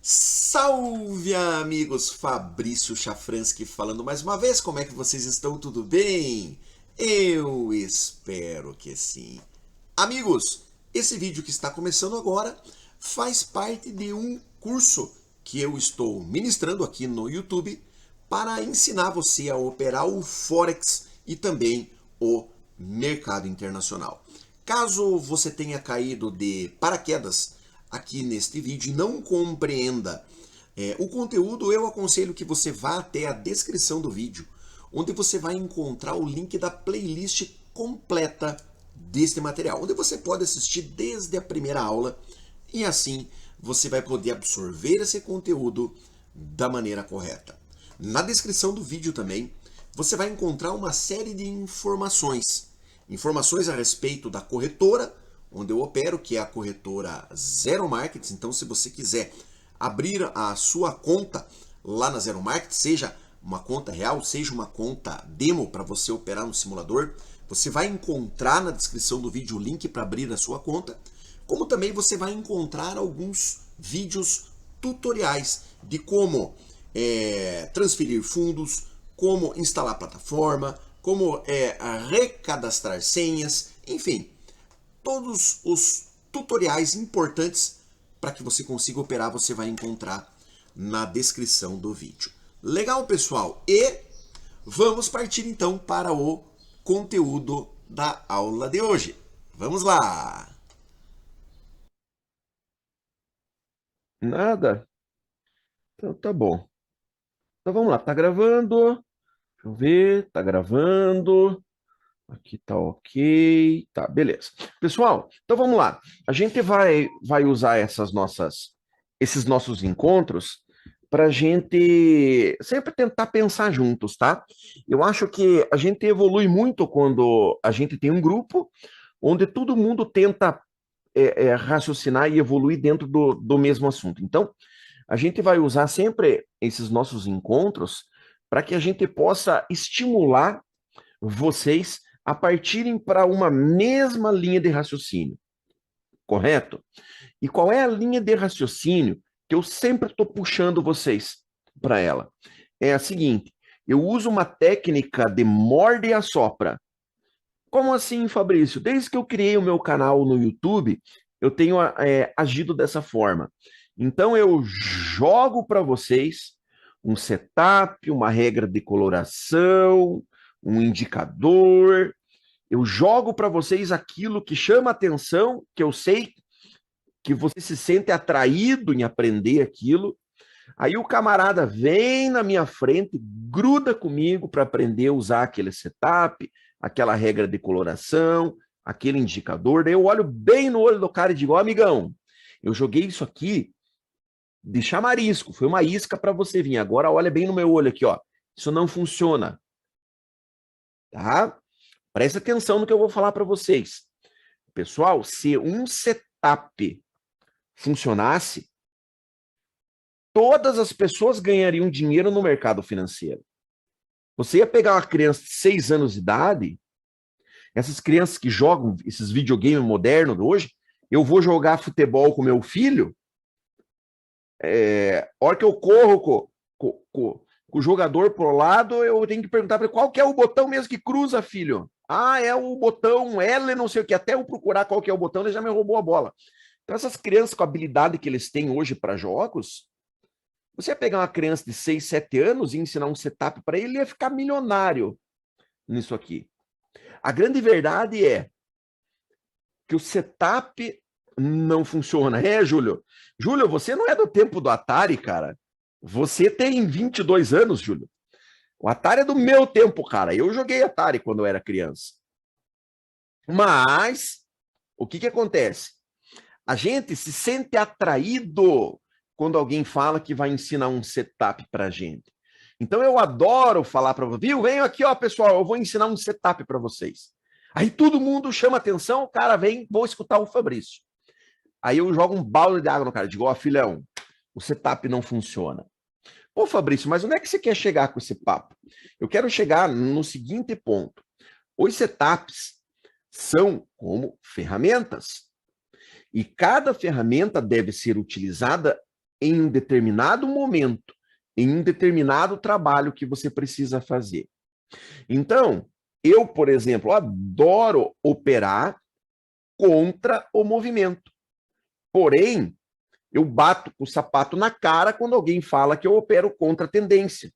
Salve, amigos! Fabrício Chafransky falando mais uma vez. Como é que vocês estão? Tudo bem? Eu espero que sim. Amigos, esse vídeo que está começando agora faz parte de um curso que eu estou ministrando aqui no YouTube para ensinar você a operar o Forex e também o mercado internacional. Caso você tenha caído de paraquedas aqui neste vídeo e não compreenda o conteúdo, eu aconselho que você vá até a descrição do vídeo, onde você vai encontrar o link da playlist completa deste material, onde você pode assistir desde a primeira aula e assim você vai poder absorver esse conteúdo da maneira correta. Na descrição do vídeo também você vai encontrar uma série de informações a respeito da corretora onde eu opero, que é a corretora Zero Markets. Então, se você quiser abrir a sua conta lá na Zero Markets, seja uma conta real, seja uma conta demo para você operar no simulador, você vai encontrar na descrição do vídeo o link para abrir a sua conta, como também você vai encontrar alguns vídeos tutoriais de como transferir fundos, como instalar plataforma, como recadastrar senhas, enfim, todos os tutoriais importantes para que você consiga operar você vai encontrar na descrição do vídeo. Legal, pessoal? E vamos partir então para o conteúdo da aula de hoje. Vamos lá! Nada? Então tá bom. Então vamos lá, tá gravando. Deixa eu ver, tá gravando. Aqui tá ok. Tá, beleza. Pessoal, então vamos lá. A gente vai usar esses nossos encontros para a gente sempre tentar pensar juntos, tá? Eu acho que a gente evolui muito quando a gente tem um grupo onde todo mundo tenta raciocinar e evoluir dentro do mesmo assunto. Então, a gente vai usar sempre esses nossos encontros para que a gente possa estimular vocês a partirem para uma mesma linha de raciocínio, correto? E qual é a linha de raciocínio que eu sempre estou puxando vocês para ela? É a seguinte: eu uso uma técnica de morde e assopra. Como assim, Fabrício? Desde que eu criei o meu canal no YouTube, eu tenho agido dessa forma. Então, eu jogo para vocês um setup, uma regra de coloração, um indicador. Eu jogo para vocês aquilo que chama atenção, que eu sei que você se sente atraído em aprender aquilo. Aí o camarada vem na minha frente, gruda comigo para aprender a usar aquele setup, aquela regra de coloração, aquele indicador. Daí eu olho bem no olho do cara e digo: ó, amigão, eu joguei isso aqui de chamarisco, foi uma isca para você vir. Agora olha bem no meu olho aqui, ó. Isso não funciona, tá? Presta atenção no que eu vou falar para vocês. Pessoal, se um setup funcionasse, todas as pessoas ganhariam dinheiro no mercado financeiro. Você ia pegar uma criança de 6 anos de idade, essas crianças que jogam esses videogames modernos de hoje, eu vou jogar futebol com meu filho, a hora que eu corro com o jogador pro lado, eu tenho que perguntar para ele qual que é o botão mesmo que cruza, filho. Ah, é o botão L, não sei o que. Até eu procurar qual que é o botão, ele já me roubou a bola. Então, essas crianças com a habilidade que eles têm hoje para jogos, você ia pegar uma criança de 6, 7 anos e ensinar um setup para ele, ele ia ficar milionário nisso aqui. A grande verdade é que o setup não funciona. É, Júlio? Júlio, você não é do tempo do Atari, cara. Você tem 22 anos, Júlio. O Atari é do meu tempo, cara. Eu joguei Atari quando eu era criança. Mas, o que acontece? A gente se sente atraído quando alguém fala que vai ensinar um setup pra gente. Então eu adoro falar para vocês, viu? Venho aqui, ó, pessoal, eu vou ensinar um setup para vocês. Aí todo mundo chama atenção, o cara vem, vou escutar o Fabrício. Aí eu jogo um balde de água no cara, digo, ó, filhão, o setup não funciona. Pô, Fabrício, mas onde é que você quer chegar com esse papo? Eu quero chegar no seguinte ponto. Os setups são como ferramentas. E cada ferramenta deve ser utilizada em um determinado momento, em um determinado trabalho que você precisa fazer. Então, eu, por exemplo, adoro operar contra o movimento. Porém, eu bato com o sapato na cara quando alguém fala que eu opero contra a tendência.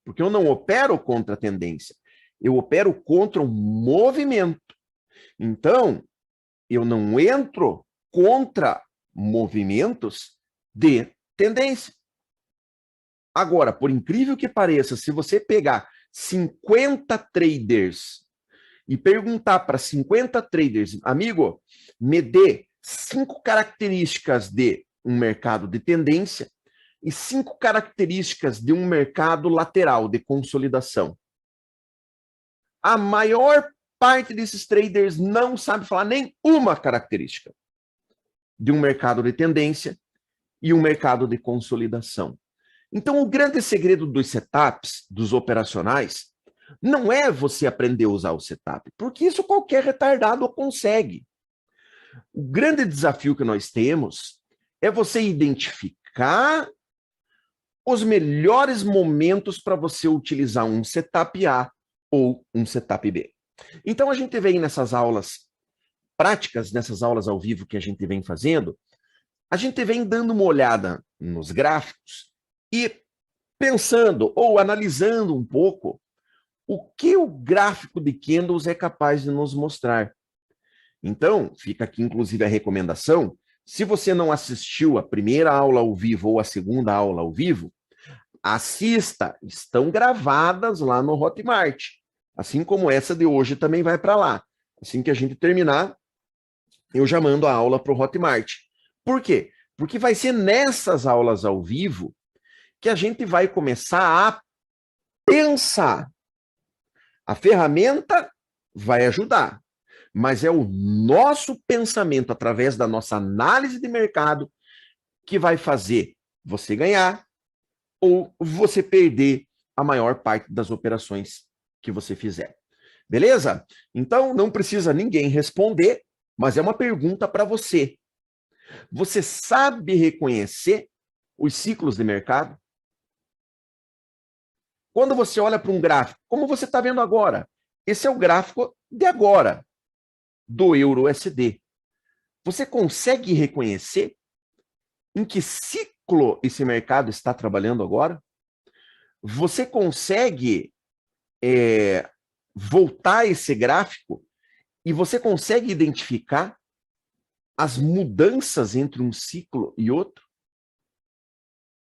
Porque eu não opero contra a tendência. Eu opero contra o movimento. Então, eu não entro contra movimentos de tendência. Agora, por incrível que pareça, se você pegar 50 traders e perguntar para 50 traders, amigo, me dê 5 características de um mercado de tendência e 5 características de um mercado lateral de consolidação. A maior parte desses traders não sabe falar nem uma característica de um mercado de tendência e um mercado de consolidação. Então, o grande segredo dos setups, dos operacionais, não é você aprender a usar o setup, porque isso qualquer retardado consegue. O grande desafio que nós temos é você identificar os melhores momentos para você utilizar um setup A ou um setup B. Então, a gente vem nessas aulas práticas, nessas aulas ao vivo que a gente vem fazendo, a gente vem dando uma olhada nos gráficos e pensando ou analisando um pouco o que o gráfico de candles é capaz de nos mostrar. Então, fica aqui inclusive a recomendação, se você não assistiu a primeira aula ao vivo ou a segunda aula ao vivo, assista, estão gravadas lá no Hotmart, assim como essa de hoje também vai para lá. Assim que a gente terminar, eu já mando a aula para o Hotmart. Por quê? Porque vai ser nessas aulas ao vivo que a gente vai começar a pensar. A ferramenta vai ajudar, mas é o nosso pensamento, através da nossa análise de mercado, que vai fazer você ganhar ou você perder a maior parte das operações que você fizer. Beleza? Então, não precisa ninguém responder, mas é uma pergunta para você. Você sabe reconhecer os ciclos de mercado? Quando você olha para um gráfico, como você está vendo agora, esse é o gráfico de agora, do Euro-USD. Você consegue reconhecer em que ciclo esse mercado está trabalhando agora? Você consegue voltar esse gráfico e você consegue identificar as mudanças entre um ciclo e outro?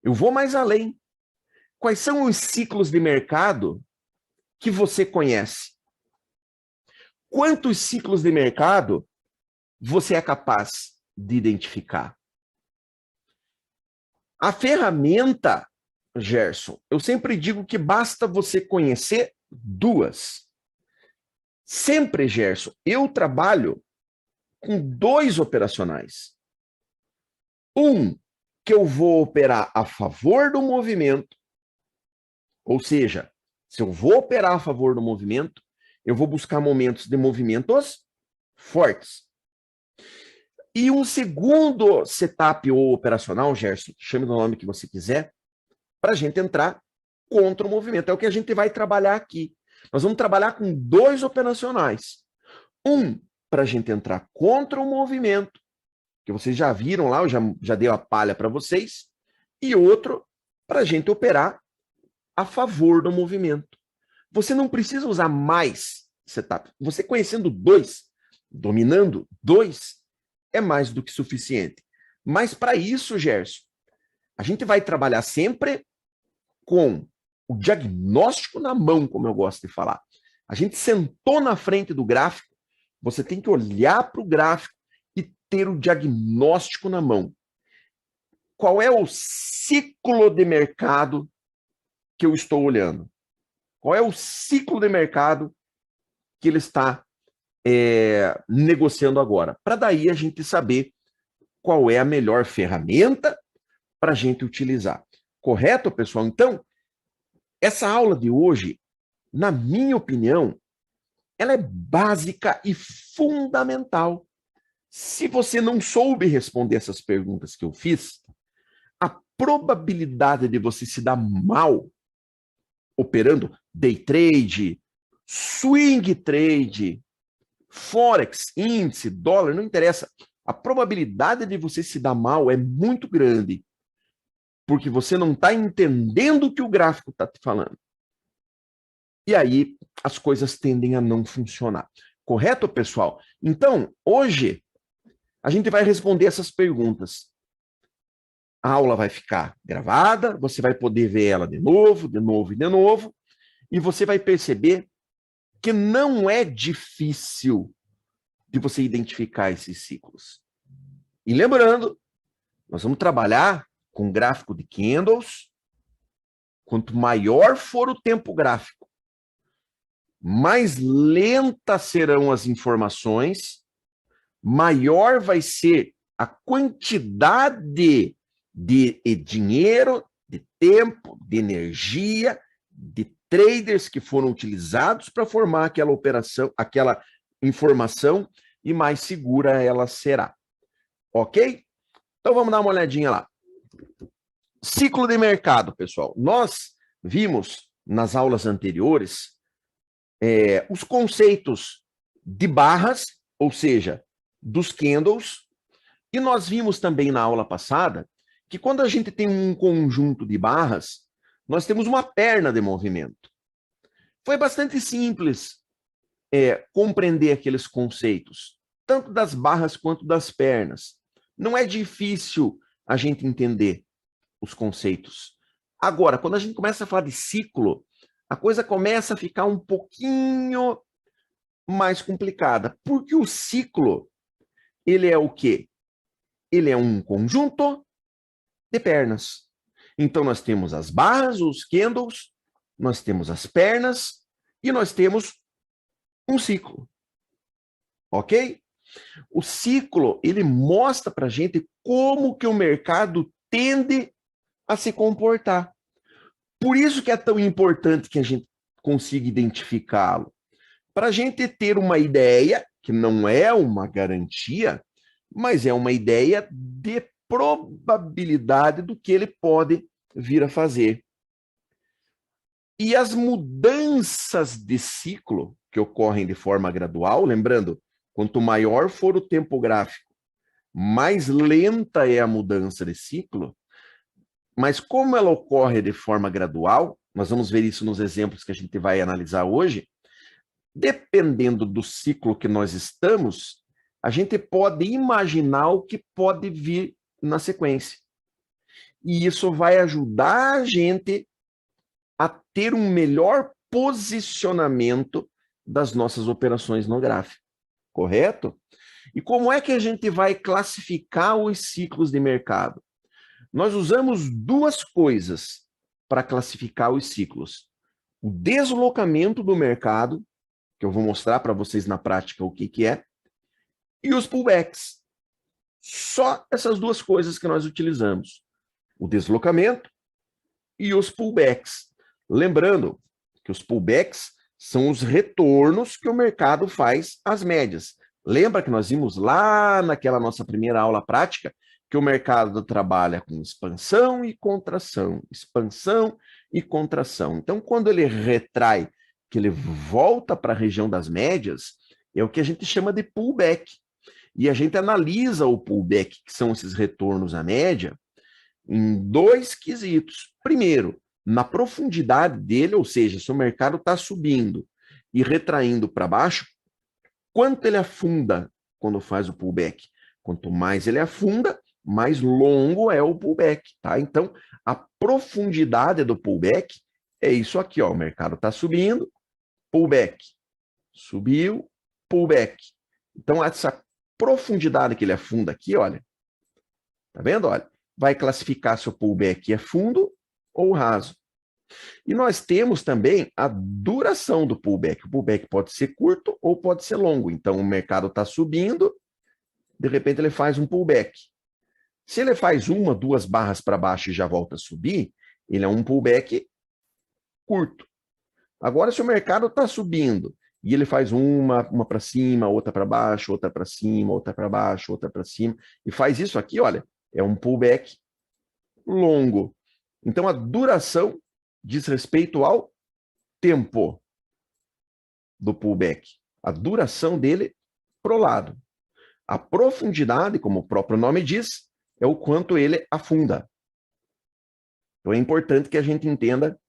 Eu vou mais além. Quais são os ciclos de mercado que você conhece? Quantos ciclos de mercado você é capaz de identificar? A ferramenta, Gerson, eu sempre digo que basta você conhecer 2. Sempre, Gerson, eu trabalho com 2 operacionais. Um, que eu vou operar a favor do movimento, ou seja, se eu vou operar a favor do movimento, eu vou buscar momentos de movimentos fortes. E um segundo setup ou operacional, Gerson, chame do nome que você quiser, para a gente entrar contra o movimento. É o que a gente vai trabalhar aqui. Nós vamos trabalhar com 2 operacionais. Um, para a gente entrar contra o movimento, que vocês já viram lá, eu já dei a palha para vocês, e outro, para a gente operar a favor do movimento. Você não precisa usar mais setup. Você conhecendo 2, dominando 2, é mais do que suficiente. Mas para isso, Gerson, a gente vai trabalhar sempre com o diagnóstico na mão, como eu gosto de falar. A gente sentou na frente do gráfico, você tem que olhar para o gráfico e ter o diagnóstico na mão. Qual é o ciclo de mercado que eu estou olhando? Qual é o ciclo de mercado que ele está negociando agora? Para daí a gente saber qual é a melhor ferramenta para a gente utilizar. Correto, pessoal? Então, essa aula de hoje, na minha opinião, ela é básica e fundamental. Se você não soube responder essas perguntas que eu fiz, a probabilidade de você se dar mal operando day trade, swing trade, forex, índice, dólar, não interessa. A probabilidade de você se dar mal é muito grande, porque você não está entendendo o que o gráfico está te falando. E aí as coisas tendem a não funcionar. Correto, pessoal? Então, hoje, a gente vai responder essas perguntas. A aula vai ficar gravada, você vai poder ver ela de novo, de novo e de novo, e você vai perceber que não é difícil de você identificar esses ciclos. E lembrando, nós vamos trabalhar com gráfico de candles. Quanto maior for o tempo gráfico, mais lentas serão as informações, maior vai ser a quantidade de dinheiro, de tempo, de energia, de traders que foram utilizados para formar aquela operação, aquela informação, e mais segura ela será. Ok? Então vamos dar uma olhadinha lá. Ciclo de mercado, pessoal. Nós vimos nas aulas anteriores os conceitos de barras, ou seja, dos candles, e nós vimos também na aula passada que quando a gente tem um conjunto de barras, nós temos uma perna de movimento. Foi bastante simples compreender aqueles conceitos, tanto das barras quanto das pernas. Não é difícil a gente entender os conceitos. Agora, quando a gente começa a falar de ciclo, a coisa começa a ficar um pouquinho mais complicada, porque o ciclo, ele é o quê? Ele é um conjunto de pernas. Então, nós temos as barras, os candles, nós temos as pernas e nós temos um ciclo. Ok? O ciclo, ele mostra para a gente como que o mercado tende a se comportar. Por isso que é tão importante que a gente consiga identificá-lo. Para a gente ter uma ideia, que não é uma garantia, mas é uma ideia de probabilidade do que ele pode vir a fazer. E as mudanças de ciclo, que ocorrem de forma gradual, lembrando, quanto maior for o tempo gráfico, mais lenta é a mudança de ciclo, mas como ela ocorre de forma gradual, nós vamos ver isso nos exemplos que a gente vai analisar hoje, dependendo do ciclo que nós estamos, a gente pode imaginar o que pode vir na sequência. E isso vai ajudar a gente a ter um melhor posicionamento das nossas operações no gráfico, correto? E como é que a gente vai classificar os ciclos de mercado? Nós usamos duas coisas para classificar os ciclos. O deslocamento do mercado, que eu vou mostrar para vocês na prática o que é, e os pullbacks. Só essas duas coisas que nós utilizamos. O deslocamento e os pullbacks. Lembrando que os pullbacks são os retornos que o mercado faz às médias. Lembra que nós vimos lá naquela nossa primeira aula prática que o mercado trabalha com expansão e contração, expansão e contração. Então, quando ele retrai, que ele volta para a região das médias, é o que a gente chama de pullback. E a gente analisa o pullback, que são esses retornos à média, em dois quesitos. Primeiro, na profundidade dele, ou seja, se o mercado está subindo e retraindo para baixo, quanto ele afunda quando faz o pullback? Quanto mais ele afunda, mais longo é o pullback, tá? Então, a profundidade do pullback é isso aqui, ó. O mercado está subindo, pullback. Subiu, pullback. Então, essa profundidade que ele afunda aqui, olha, tá vendo? Olha, vai classificar se o pullback é fundo ou raso. E nós temos também a duração do pullback. O pullback pode ser curto ou pode ser longo. Então, o mercado está subindo, de repente ele faz um pullback. Se ele faz uma, duas barras para baixo e já volta a subir, ele é um pullback curto. Agora, se o mercado está subindo e ele faz uma para cima, outra para baixo, outra para cima, outra para baixo, outra para cima, e faz isso aqui, olha, é um pullback longo. Então, a duração diz respeito ao tempo do pullback. A duração dele pro lado. A profundidade, como o próprio nome diz, é o quanto ele afunda. Então, é importante que a gente entenda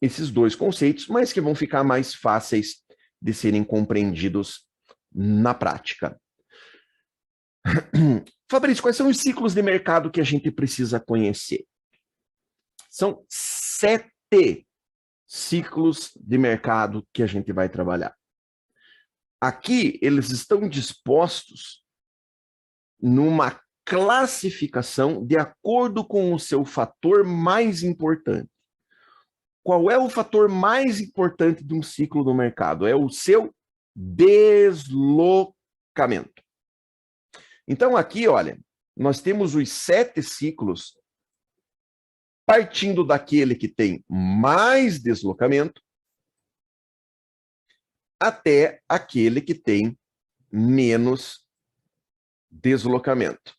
esses dois conceitos, mas que vão ficar mais fáceis de serem compreendidos na prática. Fabrício, quais são os ciclos de mercado que a gente precisa conhecer? São 7 ciclos de mercado que a gente vai trabalhar. Aqui, eles estão dispostos numa classificação de acordo com o seu fator mais importante. Qual é o fator mais importante de um ciclo do mercado? É o seu deslocamento. Então, aqui, olha, nós temos os 7 ciclos partindo daquele que tem mais deslocamento até aquele que tem menos deslocamento.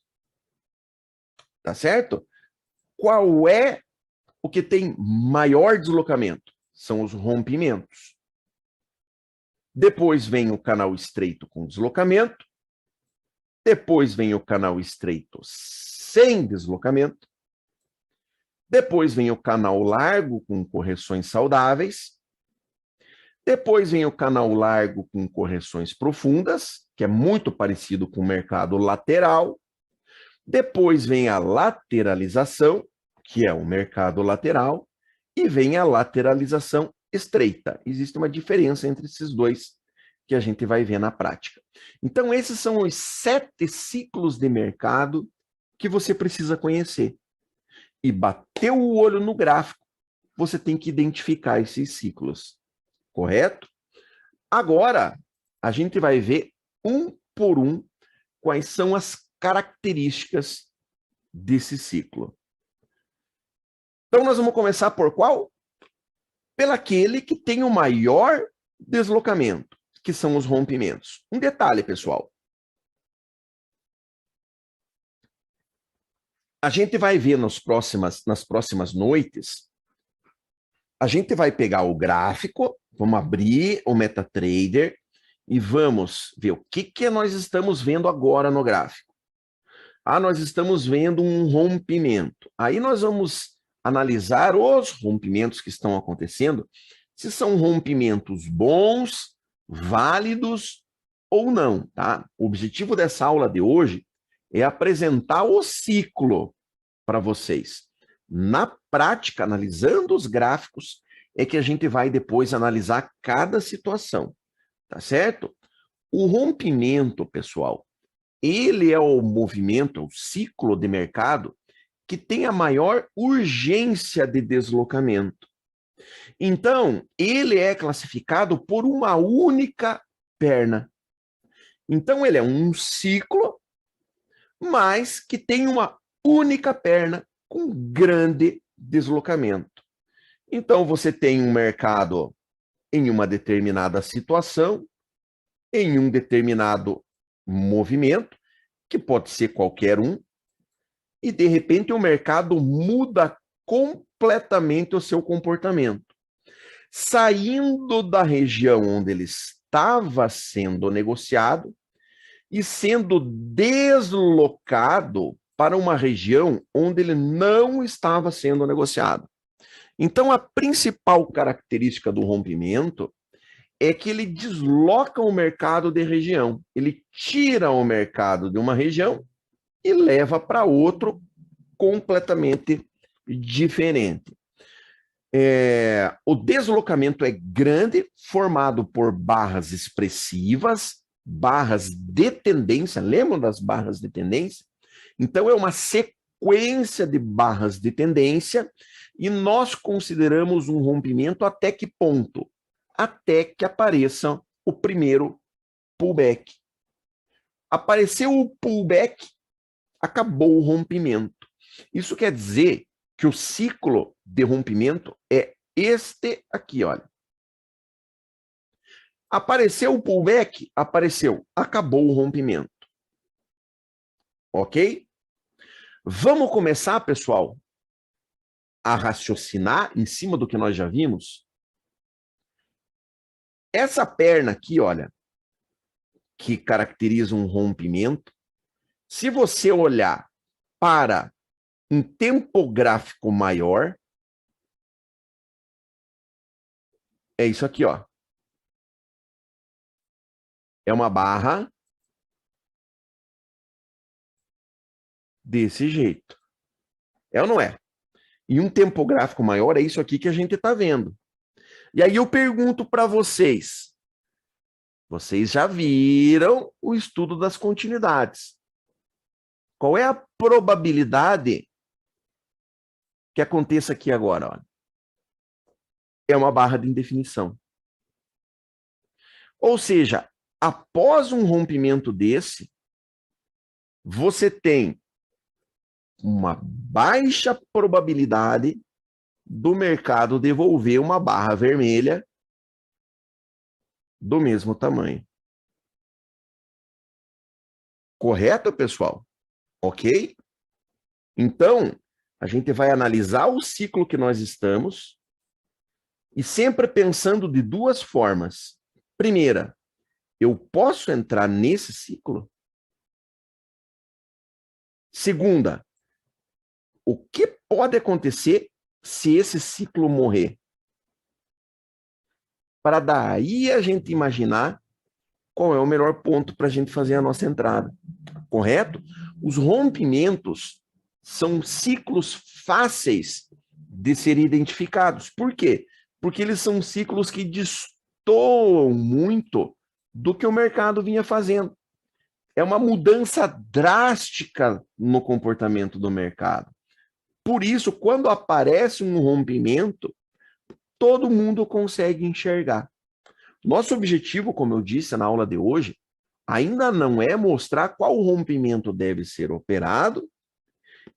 Tá certo? Qual é o que tem maior deslocamento? São os rompimentos. Depois vem o canal estreito com deslocamento. Depois vem o canal estreito sem deslocamento. Depois vem o canal largo com correções saudáveis. Depois vem o canal largo com correções profundas, que é muito parecido com o mercado lateral. Depois vem a lateralização, que é o mercado lateral, e vem a lateralização estreita. Existe uma diferença entre esses dois que a gente vai ver na prática. Então, esses são os 7 ciclos de mercado que você precisa conhecer. E bater o olho no gráfico, você tem que identificar esses ciclos. Correto? Agora, a gente vai ver um por um quais são as características desse ciclo. Então, nós vamos começar por qual? Pelaquele que tem o maior deslocamento, que são os rompimentos. Um detalhe, pessoal. A gente vai ver nas próximas noites, a gente vai pegar o gráfico, vamos abrir o MetaTrader e vamos ver o que nós estamos vendo agora no gráfico. Ah, nós estamos vendo um rompimento. Aí nós vamos analisar os rompimentos que estão acontecendo, se são rompimentos bons, válidos ou não, tá? O objetivo dessa aula de hoje é apresentar o ciclo para vocês. Na prática, analisando os gráficos, é que a gente vai depois analisar cada situação, tá certo? O rompimento, pessoal, ele é o movimento, o ciclo de mercado que tem a maior urgência de deslocamento. Então, ele é classificado por uma única perna. Então, ele é um ciclo, mas que tem uma única perna com grande deslocamento. Então, você tem um mercado em uma determinada situação, em um determinado movimento, que pode ser qualquer um, e de repente o mercado muda completamente o seu comportamento. Saindo da região onde ele estava sendo negociado e sendo deslocado para uma região onde ele não estava sendo negociado. Então, a principal característica do rompimento é que ele desloca o mercado de região. Ele tira o mercado de uma região e leva para outro completamente diferente. O deslocamento é grande, formado por barras expressivas, barras de tendência. Lembram das barras de tendência? Então, é uma sequência de barras de tendência e nós consideramos um rompimento até que ponto? Até que apareça o primeiro pullback. Apareceu o pullback, acabou o rompimento. Isso quer dizer que o ciclo de rompimento é este aqui, olha. Apareceu o pullback, apareceu, acabou o rompimento. Ok? Vamos começar, pessoal, a raciocinar em cima do que nós já vimos? Essa perna aqui, olha, que caracteriza um rompimento, se você olhar para um tempo gráfico maior, é isso aqui, ó. É uma barra desse jeito. É ou não é? E um tempo gráfico maior é isso aqui que a gente está vendo. E aí eu pergunto para vocês, vocês já viram o estudo das continuidades. Qual é a probabilidade que aconteça aqui agora? Olha? É uma barra de indefinição. Ou seja, após um rompimento desse, você tem uma baixa probabilidade do mercado devolver uma barra vermelha do mesmo tamanho. Correto, pessoal? Ok? Então, a gente vai analisar o ciclo que nós estamos e sempre pensando de duas formas. Primeira, eu posso entrar nesse ciclo? Segunda, o que pode acontecer se esse ciclo morrer? Para daí a gente imaginar qual é o melhor ponto para a gente fazer a nossa entrada. Correto? Os rompimentos são ciclos fáceis de serem identificados. Por quê? Porque eles são ciclos que destoam muito do que o mercado vinha fazendo. É uma mudança drástica no comportamento do mercado. Por isso, quando aparece um rompimento, todo mundo consegue enxergar. Nosso objetivo, como eu disse na aula de hoje, ainda não é mostrar qual rompimento deve ser operado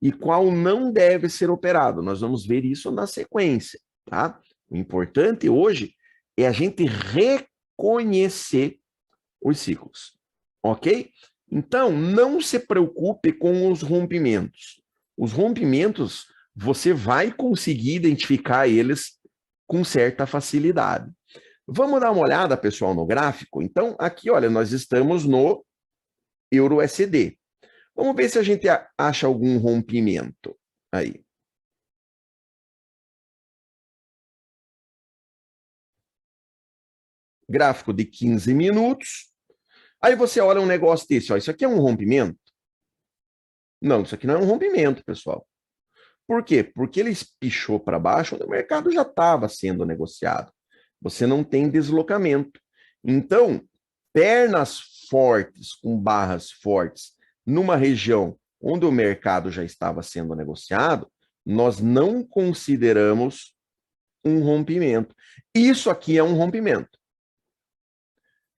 e qual não deve ser operado. Nós vamos ver isso na sequência, tá? O importante hoje é a gente reconhecer os ciclos, ok? Então, não se preocupe com os rompimentos. Os rompimentos, você vai conseguir identificar eles com certa facilidade. Vamos dar uma olhada, pessoal, no gráfico? Então, aqui, olha, nós estamos no EURUSD. Vamos ver se a gente acha algum rompimento aí. Gráfico de 15 minutos. Aí você olha um negócio desse, ó, isso aqui é um rompimento? Não, isso aqui não é um rompimento, pessoal. Por quê? Porque ele espichou para baixo, onde o mercado já estava sendo negociado. Você não tem deslocamento. Então, pernas fortes com barras fortes numa região onde o mercado já estava sendo negociado, nós não consideramos um rompimento. Isso aqui é um rompimento.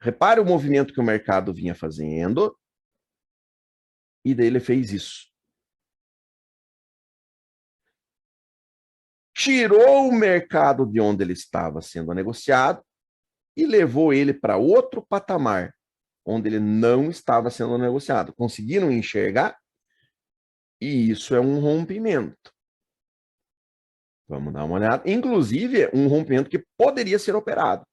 Repare o movimento que o mercado vinha fazendo e daí ele fez isso. Tirou o mercado de onde ele estava sendo negociado e levou ele para outro patamar, onde ele não estava sendo negociado. Conseguiram enxergar? E isso é um rompimento. Vamos dar uma olhada. Inclusive, um rompimento que poderia ser operado.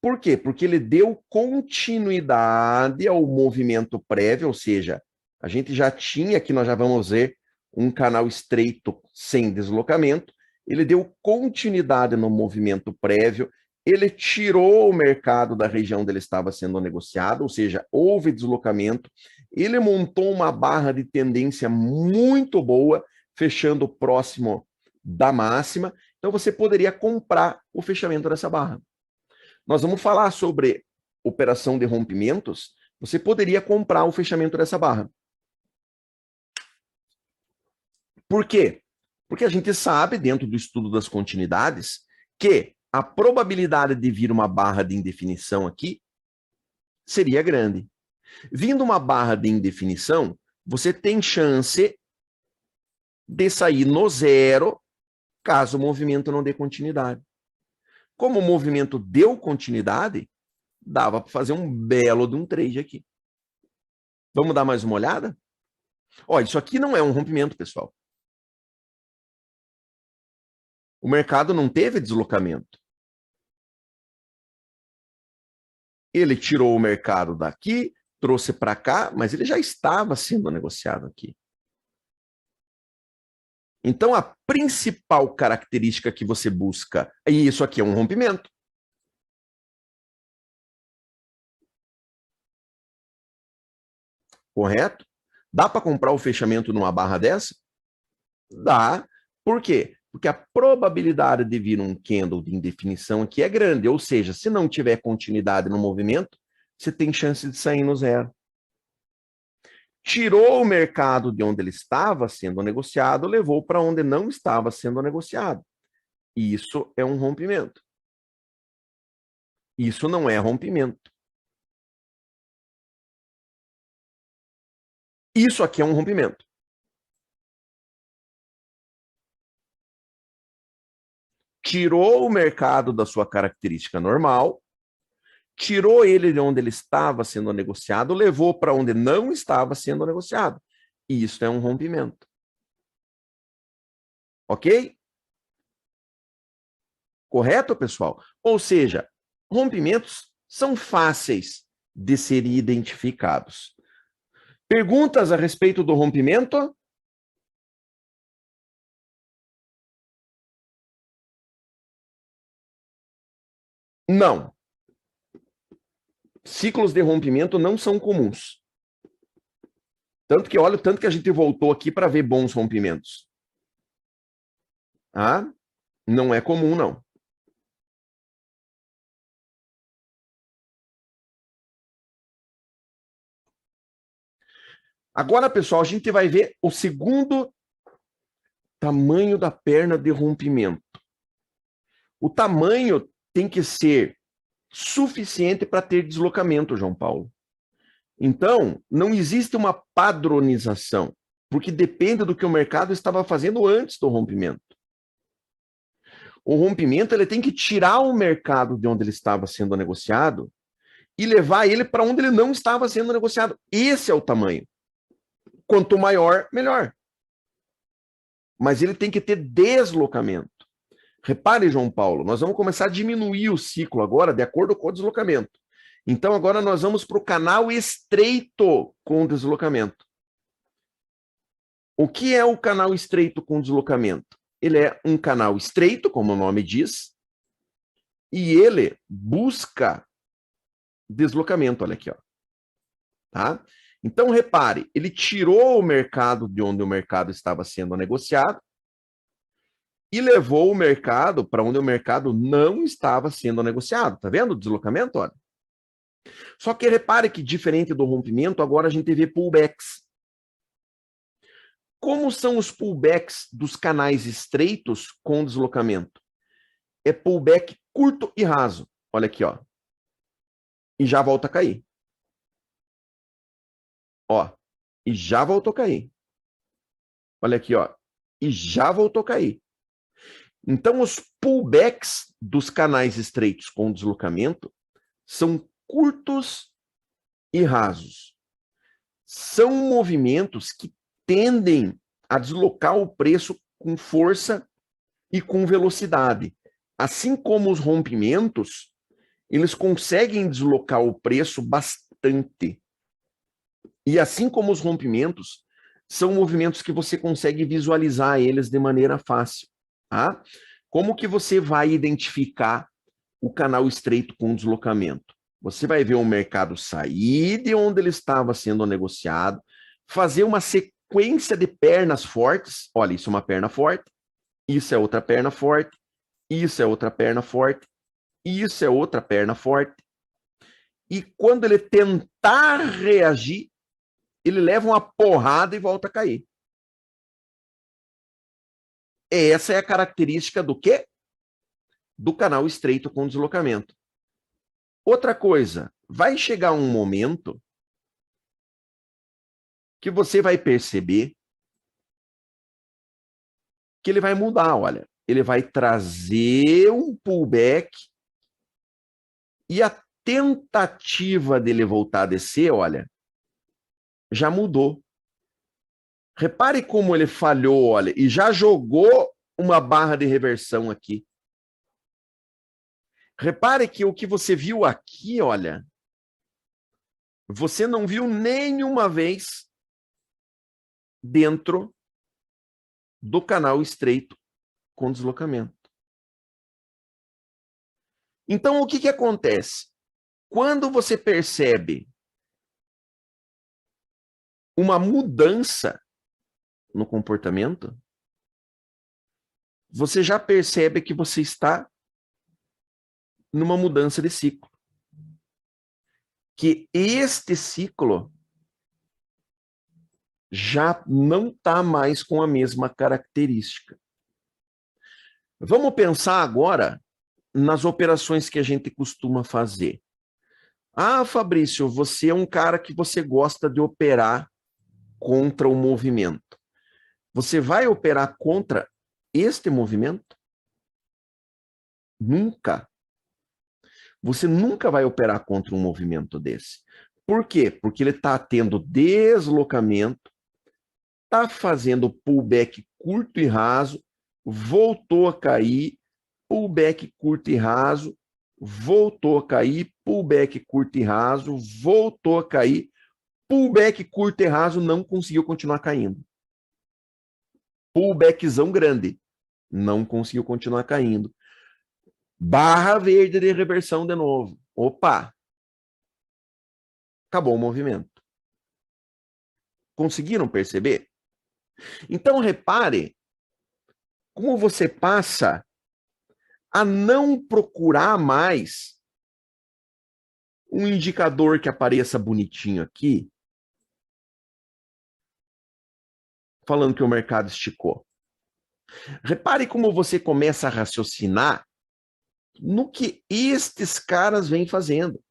Por quê? Porque ele deu continuidade ao movimento prévio, ou seja, a gente já tinha, aqui nós já vamos ver, um canal estreito sem deslocamento, ele deu continuidade no movimento prévio, ele tirou o mercado da região onde ele estava sendo negociado, ou seja, houve deslocamento, ele montou uma barra de tendência muito boa, fechando próximo da máxima, então você poderia comprar o fechamento dessa barra. Nós vamos falar sobre operação de rompimentos, você poderia comprar o fechamento dessa barra. Por quê? Porque a gente sabe, dentro do estudo das continuidades, que a probabilidade de vir uma barra de indefinição aqui seria grande. Vindo uma barra de indefinição, você tem chance de sair no zero, caso o movimento não dê continuidade. Como o movimento deu continuidade, dava para fazer um belo de um trade aqui. Vamos dar mais uma olhada? Ó, isso aqui não é um rompimento, pessoal. O mercado não teve deslocamento. Ele tirou o mercado daqui, trouxe para cá, mas ele já estava sendo negociado aqui. Então, a principal característica que você busca, e isso aqui é um rompimento. Correto? Dá para comprar o fechamento numa barra dessa? Dá. Por quê? Porque a probabilidade de vir um candle de indefinição aqui é grande. Ou seja, se não tiver continuidade no movimento, você tem chance de sair no zero. Tirou o mercado de onde ele estava sendo negociado, levou para onde não estava sendo negociado. Isso é um rompimento. Isso não é rompimento. Isso aqui é um rompimento. Tirou o mercado da sua característica normal, tirou ele de onde ele estava sendo negociado, levou para onde não estava sendo negociado. E isso é um rompimento. Ok? Correto, pessoal? Ou seja, rompimentos são fáceis de serem identificados. Perguntas a respeito do rompimento? Não. Ciclos de rompimento não são comuns. Tanto que, olha o tanto que a gente voltou aqui para ver bons rompimentos. Ah, não é comum, não. Agora, pessoal, a gente vai ver o segundo tamanho da perna de rompimento. O tamanho tem que ser suficiente para ter deslocamento, João Paulo. Então, não existe uma padronização, porque depende do que o mercado estava fazendo antes do rompimento. O rompimento ele tem que tirar o mercado de onde ele estava sendo negociado e levar ele para onde ele não estava sendo negociado. Esse é o tamanho. Quanto maior, melhor. Mas ele tem que ter deslocamento. Repare, João Paulo, nós vamos começar a diminuir o ciclo agora de acordo com o deslocamento. Então, agora nós vamos para o canal estreito com deslocamento. O que é o canal estreito com deslocamento? Ele é um canal estreito, como o nome diz, e ele busca deslocamento. Olha aqui, ó. Tá? Então, repare, ele tirou o mercado de onde o mercado estava sendo negociado e levou o mercado para onde o mercado não estava sendo negociado. Tá vendo o deslocamento? Olha. Só que repare que, diferente do rompimento, agora a gente vê pullbacks. Como são os pullbacks dos canais estreitos com deslocamento? É pullback curto e raso. Olha aqui, ó. E já volta a cair. Ó, e já voltou a cair. Olha aqui, ó. E já voltou a cair. Então, os pullbacks dos canais estreitos com deslocamento são curtos e rasos. São movimentos que tendem a deslocar o preço com força e com velocidade. Assim como os rompimentos, eles conseguem deslocar o preço bastante. E assim como os rompimentos, são movimentos que você consegue visualizar eles de maneira fácil. Tá? Como que você vai identificar o canal estreito com deslocamento? Você vai ver o mercado sair de onde ele estava sendo negociado, fazer uma sequência de pernas fortes. Olha, isso é uma perna forte, isso é outra perna forte, isso é outra perna forte, isso é outra perna forte. E quando ele tentar reagir, ele leva uma porrada e volta a cair. Essa é a característica do quê? Do canal estreito com deslocamento. Outra coisa, vai chegar um momento que você vai perceber que ele vai mudar, olha. Ele vai trazer um pullback e a tentativa dele voltar a descer, olha, já mudou. Repare como ele falhou, olha, e já jogou uma barra de reversão aqui. Repare que o que você viu aqui, olha, você não viu nenhuma vez dentro do canal estreito com deslocamento. Então, o que acontece? Quando você percebe uma mudança no comportamento, você já percebe que você está numa mudança de ciclo. Que este ciclo já não está mais com a mesma característica. Vamos pensar agora nas operações que a gente costuma fazer. Ah, Fabrício, você é um cara que você gosta de operar contra o movimento. Você vai operar contra este movimento? Nunca. Você nunca vai operar contra um movimento desse. Por quê? Porque ele está tendo deslocamento, está fazendo pullback curto e raso, voltou a cair, pullback curto e raso, voltou a cair, pullback curto e raso, voltou a cair, pullback curto e raso, não conseguiu continuar caindo. Pullbackzão grande, não conseguiu continuar caindo. Barra verde de reversão de novo. Opa! Acabou o movimento. Conseguiram perceber? Então, repare como você passa a não procurar mais um indicador que apareça bonitinho aqui, falando que o mercado esticou. Repare como você começa a raciocinar no que estes caras vêm fazendo.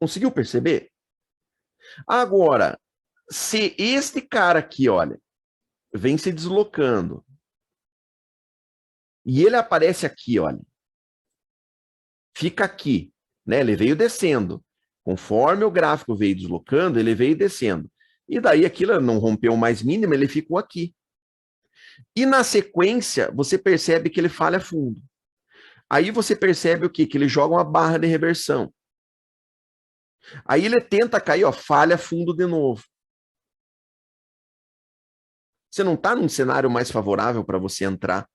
Conseguiu perceber? Agora, se este cara aqui, olha, vem se deslocando, e ele aparece aqui, olha, fica aqui, né? Ele veio descendo. Conforme o gráfico veio deslocando, ele veio descendo. E daí aquilo não rompeu mais mínimo, ele ficou aqui. E na sequência, você percebe que ele falha fundo. Aí você percebe o quê? Que ele joga uma barra de reversão. Aí ele tenta cair, ó, falha fundo de novo. Você não está num cenário mais favorável para você entrar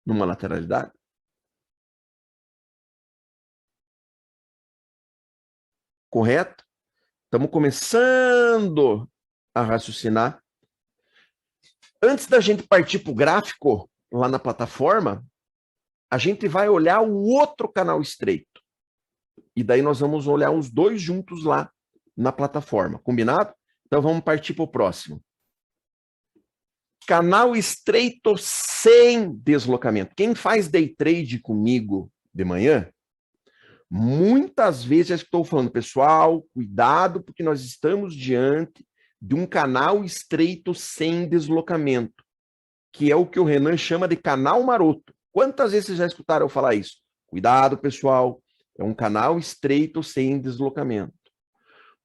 numa lateralidade? Correto? Estamos começando a raciocinar. Antes da gente partir para o gráfico lá na plataforma, a gente vai olhar o outro canal estreito. E daí nós vamos olhar os dois juntos lá na plataforma. Combinado? Então vamos partir para o próximo. Canal estreito sem deslocamento. Quem faz day trade comigo de manhã, muitas vezes eu estou falando, pessoal, cuidado, porque nós estamos diante de um canal estreito sem deslocamento, que é o que o Renan chama de canal maroto. Quantas vezes vocês já escutaram eu falar isso? Cuidado, pessoal, é um canal estreito sem deslocamento.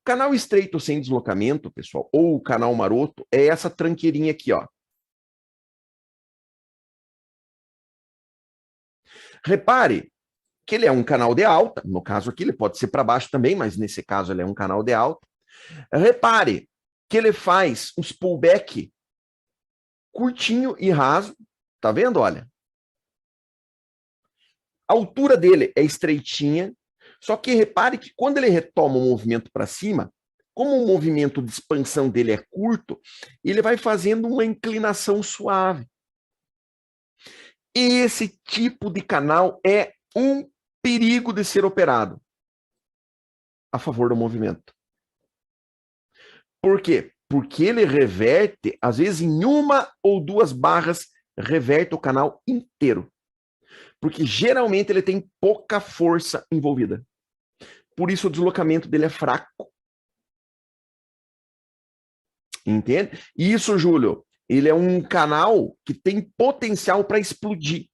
O canal estreito sem deslocamento, pessoal, ou o canal maroto, é essa tranqueirinha aqui, ó. Repare que ele é um canal de alta, no caso aqui ele pode ser para baixo também, mas nesse caso ele é um canal de alta. Repare que ele faz uns pullback curtinho e raso, tá vendo? Olha. A altura dele é estreitinha, só que repare que quando ele retoma o movimento para cima, como o movimento de expansão dele é curto, ele vai fazendo uma inclinação suave. Esse tipo de canal é um perigo de ser operado a favor do movimento. Por quê? Porque ele reverte, às vezes em uma ou duas barras, reverte o canal inteiro. Porque geralmente ele tem pouca força envolvida. Por isso o deslocamento dele é fraco. Entende? Isso, Júlio, ele é um canal que tem potencial para explodir.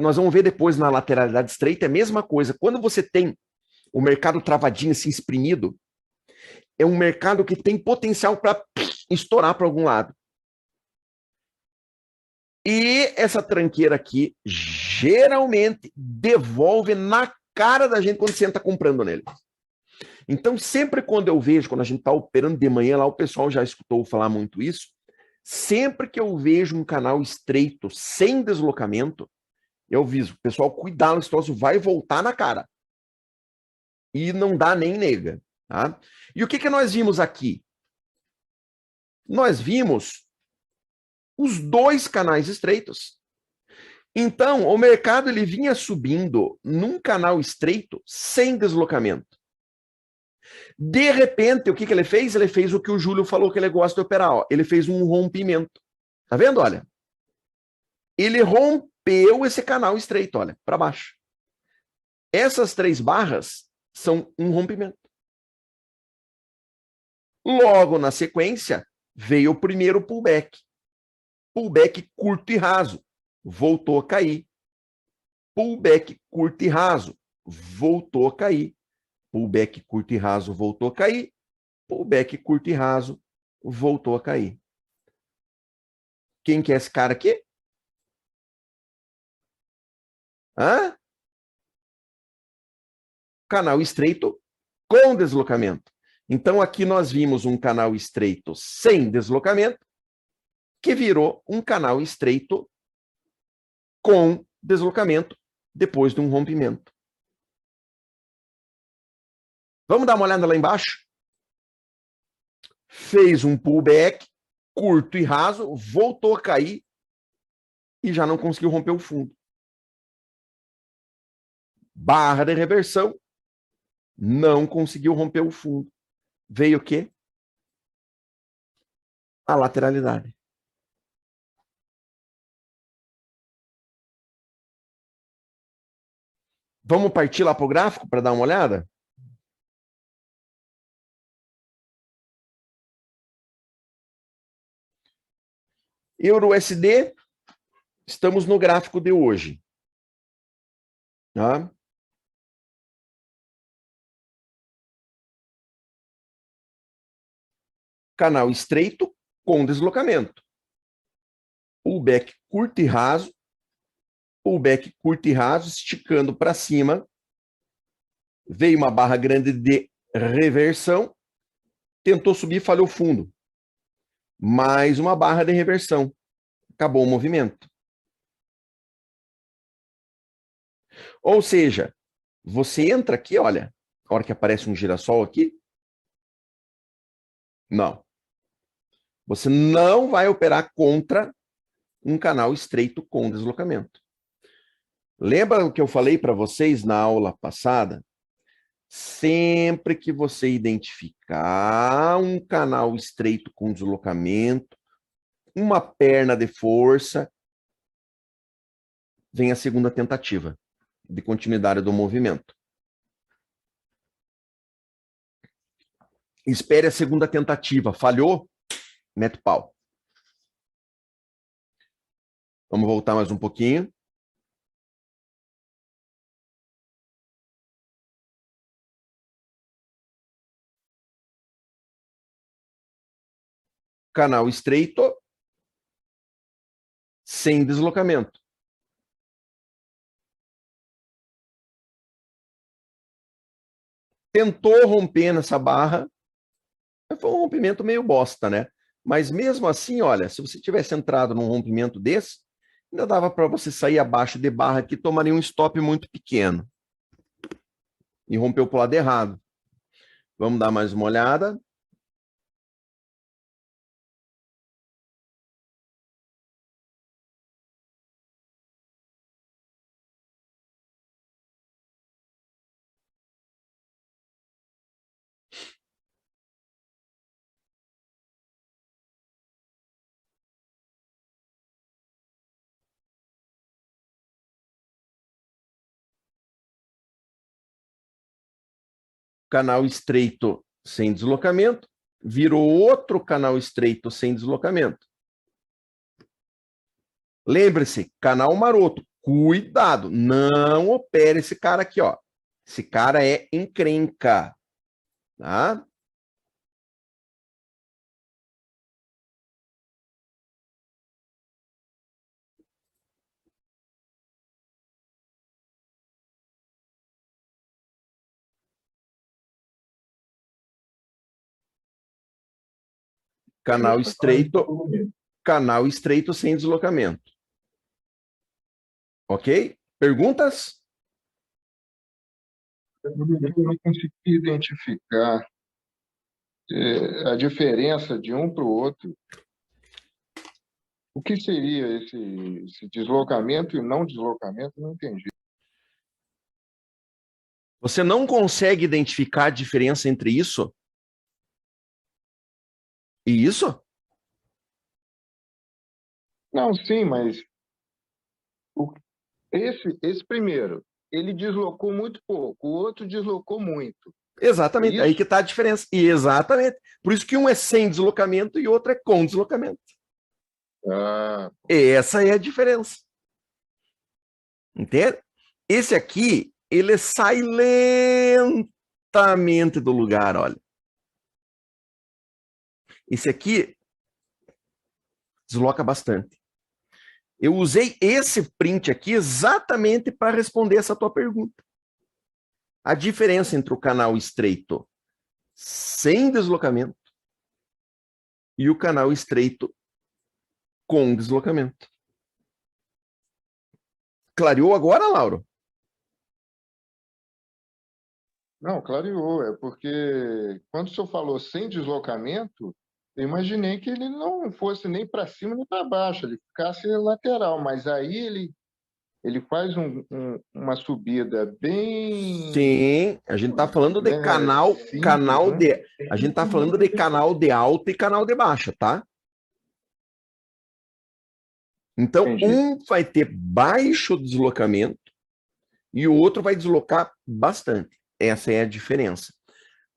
Nós vamos ver depois na lateralidade estreita, é a mesma coisa. Quando você tem o mercado travadinho, assim, exprimido, é um mercado que tem potencial para estourar para algum lado. E essa tranqueira aqui geralmente devolve na cara da gente quando você está comprando nele. Então, sempre quando eu vejo, quando a gente está operando de manhã lá, o pessoal já escutou falar muito isso, sempre que eu vejo um canal estreito, sem deslocamento, eu aviso, pessoal, cuidado, esse troço vai voltar na cara. E não dá nem nega. Tá? E o que nós vimos aqui? Nós vimos os dois canais estreitos. Então, o mercado ele vinha subindo num canal estreito sem deslocamento. De repente, o que ele fez? Ele fez o que o Júlio falou que ele gosta de operar. Ó. Ele fez um rompimento. Tá vendo? Olha. Ele rompeu esse canal estreito, olha, para baixo. Essas 3 barras são um rompimento. Logo na sequência, veio o primeiro pullback. Pullback curto e raso. Voltou a cair. Pullback curto e raso. Voltou a cair. Pullback curto e raso. Voltou a cair. Pullback curto e raso. Voltou a cair. Quem que é esse cara aqui? Hã? Canal estreito com deslocamento. Então, aqui nós vimos um canal estreito sem deslocamento, que virou um canal estreito com deslocamento depois de um rompimento. Vamos dar uma olhada lá embaixo? Fez um pullback curto e raso, voltou a cair e já não conseguiu romper o fundo. Barra de reversão, não conseguiu romper o fundo. Veio o quê? A lateralidade. Vamos partir lá para o gráfico para dar uma olhada? Euro-USD, estamos no gráfico de hoje. Tá? Canal estreito com deslocamento. Pullback curto e raso. Pullback curto e raso, esticando para cima. Veio uma barra grande de reversão. Tentou subir, falhou fundo. Mais uma barra de reversão. Acabou o movimento. Ou seja, você entra aqui, olha, a hora que aparece um girassol aqui, não. Você não vai operar contra um canal estreito com deslocamento. Lembra o que eu falei para vocês na aula passada? Sempre que você identificar um canal estreito com deslocamento, uma perna de força, vem a segunda tentativa de continuidade do movimento. Espere a segunda tentativa. Falhou? Mete pau. Vamos voltar mais um pouquinho. Canal estreito, sem deslocamento. Tentou romper nessa barra, foi um rompimento meio bosta, né? Mas mesmo assim, olha, se você tivesse entrado num rompimento desse, ainda dava para você sair abaixo de barra aqui, tomaria um stop muito pequeno. E rompeu para o lado errado. Vamos dar mais uma olhada. Canal estreito sem deslocamento, virou outro canal estreito sem deslocamento. Lembre-se, canal maroto, cuidado, não opere esse cara aqui, ó. Esse cara é encrenca, tá? Canal estreito sem deslocamento. Ok? Perguntas? Eu não consegui identificar a diferença de um para o outro. O que seria esse deslocamento e não deslocamento? Não entendi. Você não consegue identificar a diferença entre isso e isso? Não, sim, mas esse primeiro, ele deslocou muito pouco, o outro deslocou muito. Exatamente, aí que está a diferença. E exatamente. Por isso que um é sem deslocamento e outro é com deslocamento. Ah. Essa é a diferença. Entende? Esse aqui, ele sai lentamente do lugar, olha. Esse aqui desloca bastante. Eu usei esse print aqui exatamente para responder essa tua pergunta. A diferença entre o canal estreito sem deslocamento e o canal estreito com deslocamento. Clareou agora, Lauro? Não, clareou. É porque quando o senhor falou sem deslocamento, eu imaginei que ele não fosse nem para cima nem para baixo, ele ficasse lateral. Mas aí ele faz uma subida bem... Sim, a gente está falando de a gente está falando de canal de alta e canal de baixa, tá? Então, Entendi. Um vai ter baixo deslocamento e o outro vai deslocar bastante. Essa é a diferença.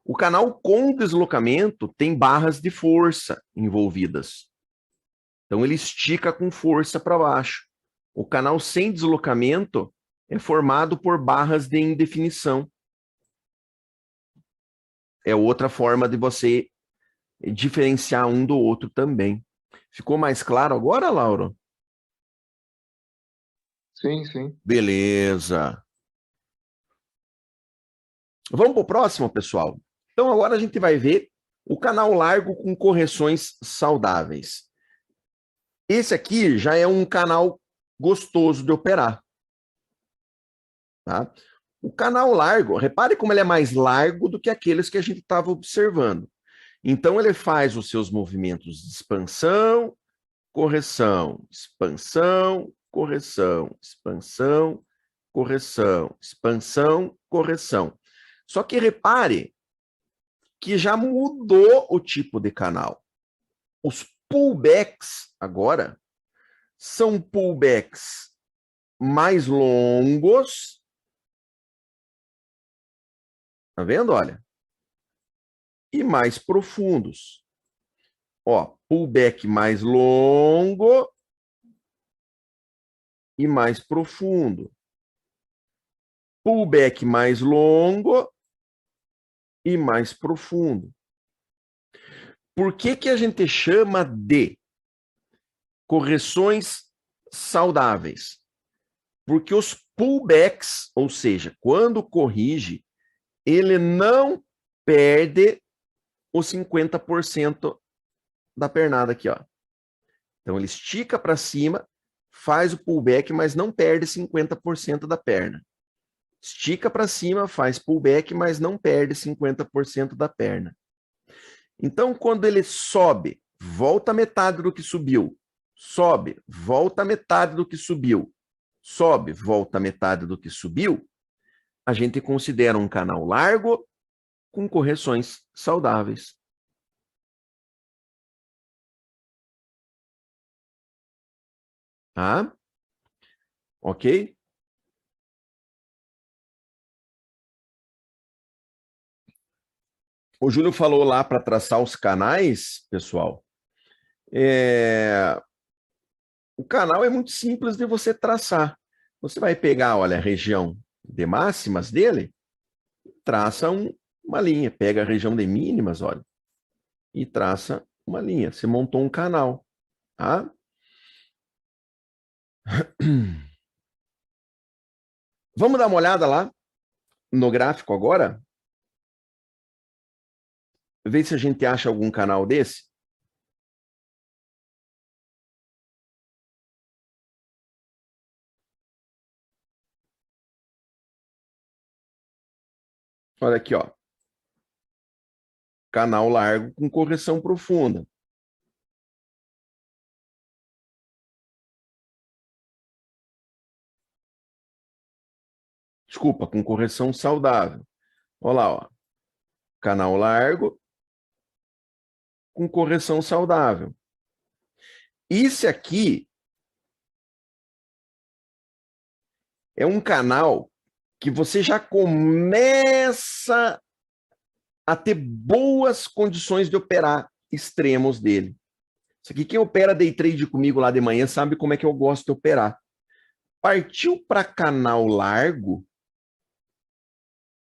O canal com deslocamento tem barras de força envolvidas. Então, ele estica com força para baixo. O canal sem deslocamento é formado por barras de indefinição. É outra forma de você diferenciar um do outro também. Ficou mais claro agora, Lauro? Sim, sim. Beleza. Vamos para o próximo, pessoal? Então, agora a gente vai ver o canal largo com correções saudáveis. Esse aqui já é um canal gostoso de operar. Tá? O canal largo, repare como ele é mais largo do que aqueles que a gente estava observando. Então, ele faz os seus movimentos de expansão, correção, expansão, correção, expansão, correção, expansão, correção. Só que repare que já mudou o tipo de canal. Os pullbacks agora são pullbacks mais longos. Tá vendo? Olha. E mais profundos. Ó, pullback mais longo e mais profundo. Pullback mais longo e mais profundo. Por que que a gente chama de correções saudáveis? Porque os pullbacks, ou seja, quando corrige, ele não perde os 50% da pernada aqui, ó. Então ele estica para cima, faz o pullback, mas não perde 50% da perna. Estica para cima, faz pullback, mas não perde 50% da perna. Então, quando ele sobe, volta metade do que subiu. Sobe, volta metade do que subiu. Sobe, volta metade do que subiu. A gente considera um canal largo com correções saudáveis. Tá? Ok? O Júlio falou lá para traçar os canais, pessoal. O canal é muito simples de você traçar. Você vai pegar, olha, a região de máximas dele, traça uma linha. Pega a região de mínimas, olha, e traça uma linha. Você montou um canal, tá? Vamos dar uma olhada lá no gráfico agora? Ver se a gente acha algum canal desse. Olha aqui, ó. Canal largo com correção profunda. Desculpa, com correção saudável. Olha lá, ó. Canal largo com correção saudável. Esse aqui é um canal que você já começa a ter boas condições de operar extremos dele. Isso aqui, quem opera day trade comigo lá de manhã sabe como é que eu gosto de operar. Partiu para canal largo,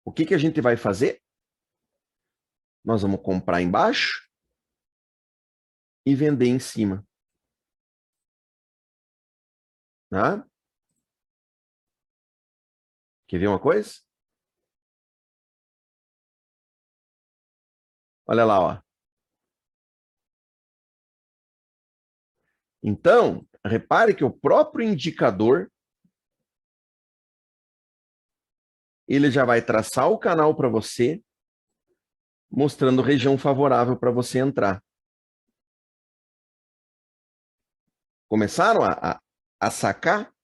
o que a gente vai fazer? Nós vamos comprar embaixo e vender em cima. Tá? Quer ver uma coisa? Olha lá, ó. Então, repare que o próprio indicador ele já vai traçar o canal para você, mostrando região favorável para você entrar. Começaram a sacar?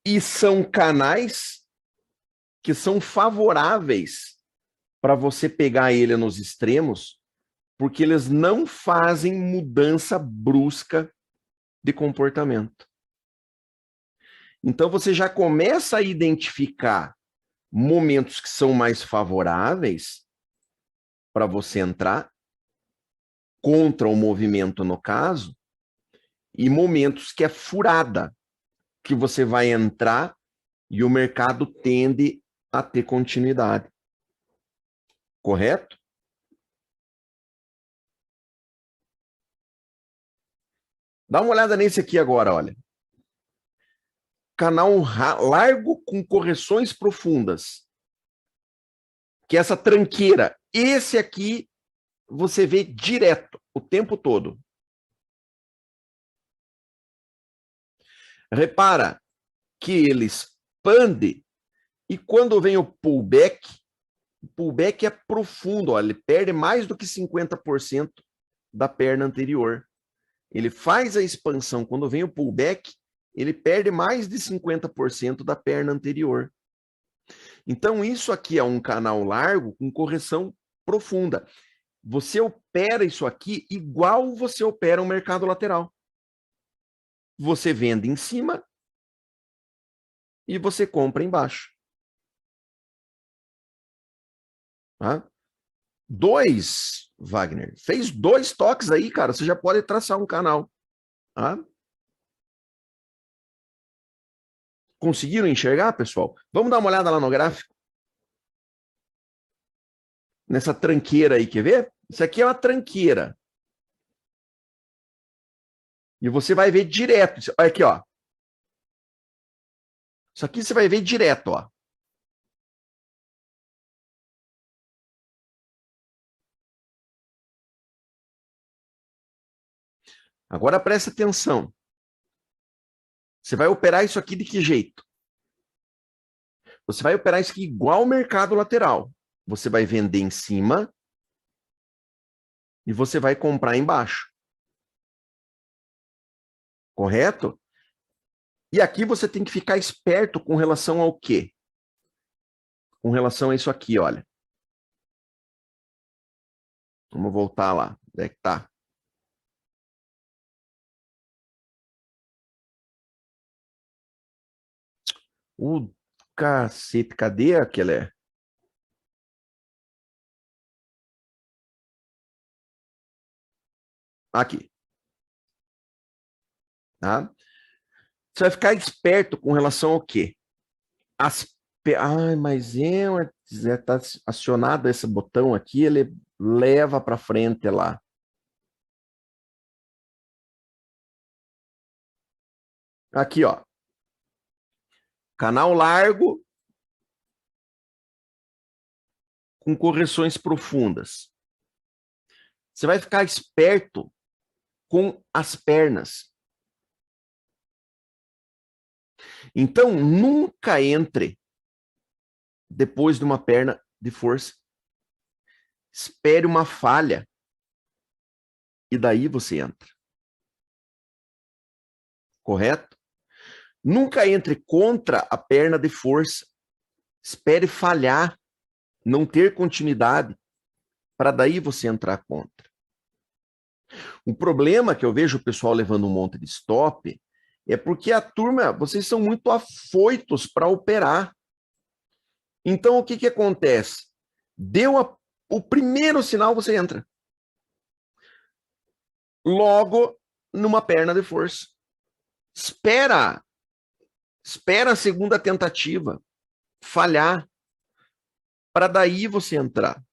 E são canais que são favoráveis para você pegar ele nos extremos, porque eles não fazem mudança brusca de comportamento. Então, você já começa a identificar momentos que são mais favoráveis para você entrar, contra o movimento no caso, e momentos que é furada, que você vai entrar e o mercado tende a ter continuidade. Correto? Dá uma olhada nesse aqui agora, olha. Canal largo com correções profundas. Que é essa tranqueira. Esse aqui você vê direto, o tempo todo. Repara que ele expande e quando vem o pullback é profundo, ó, ele perde mais do que 50% da perna anterior. Ele faz a expansão, quando vem o pullback, ele perde mais de 50% da perna anterior. Então, isso aqui é um canal largo com correção profunda. Você opera isso aqui igual você opera um mercado lateral. Você vende em cima e você compra embaixo. Tá? Wagner, fez 2 toques aí, cara, você já pode traçar um canal. Tá? Conseguiram enxergar, pessoal? Vamos dar uma olhada lá no gráfico. Nessa tranqueira aí, quer ver? Isso aqui é uma tranqueira. E você vai ver direto. Olha aqui, ó. Isso aqui você vai ver direto, ó. Agora presta atenção. Você vai operar isso aqui de que jeito? Você vai operar isso aqui igual ao mercado lateral. Você vai vender em cima e você vai comprar embaixo. Correto? E aqui você tem que ficar esperto com relação ao quê? Com relação a isso aqui, olha. Vamos voltar lá. Onde é que tá? Cacete, cadê aquele? Aqui. Tá? Você vai ficar esperto com relação ao quê? Ai, mas tá acionado esse botão aqui, ele leva para frente lá. Aqui, ó. Canal largo com correções profundas. Você vai ficar esperto com as pernas. Então, nunca entre depois de uma perna de força. Espere uma falha. E daí você entra. Correto? Nunca entre contra a perna de força. Espere falhar, não ter continuidade, para daí você entrar contra. O problema que eu vejo o pessoal levando um monte de stop é porque a turma, vocês são muito afoitos para operar. Então, o que que acontece? Deu o primeiro sinal, você entra. Logo, numa perna de força. Espera a segunda tentativa falhar, para daí você entrar.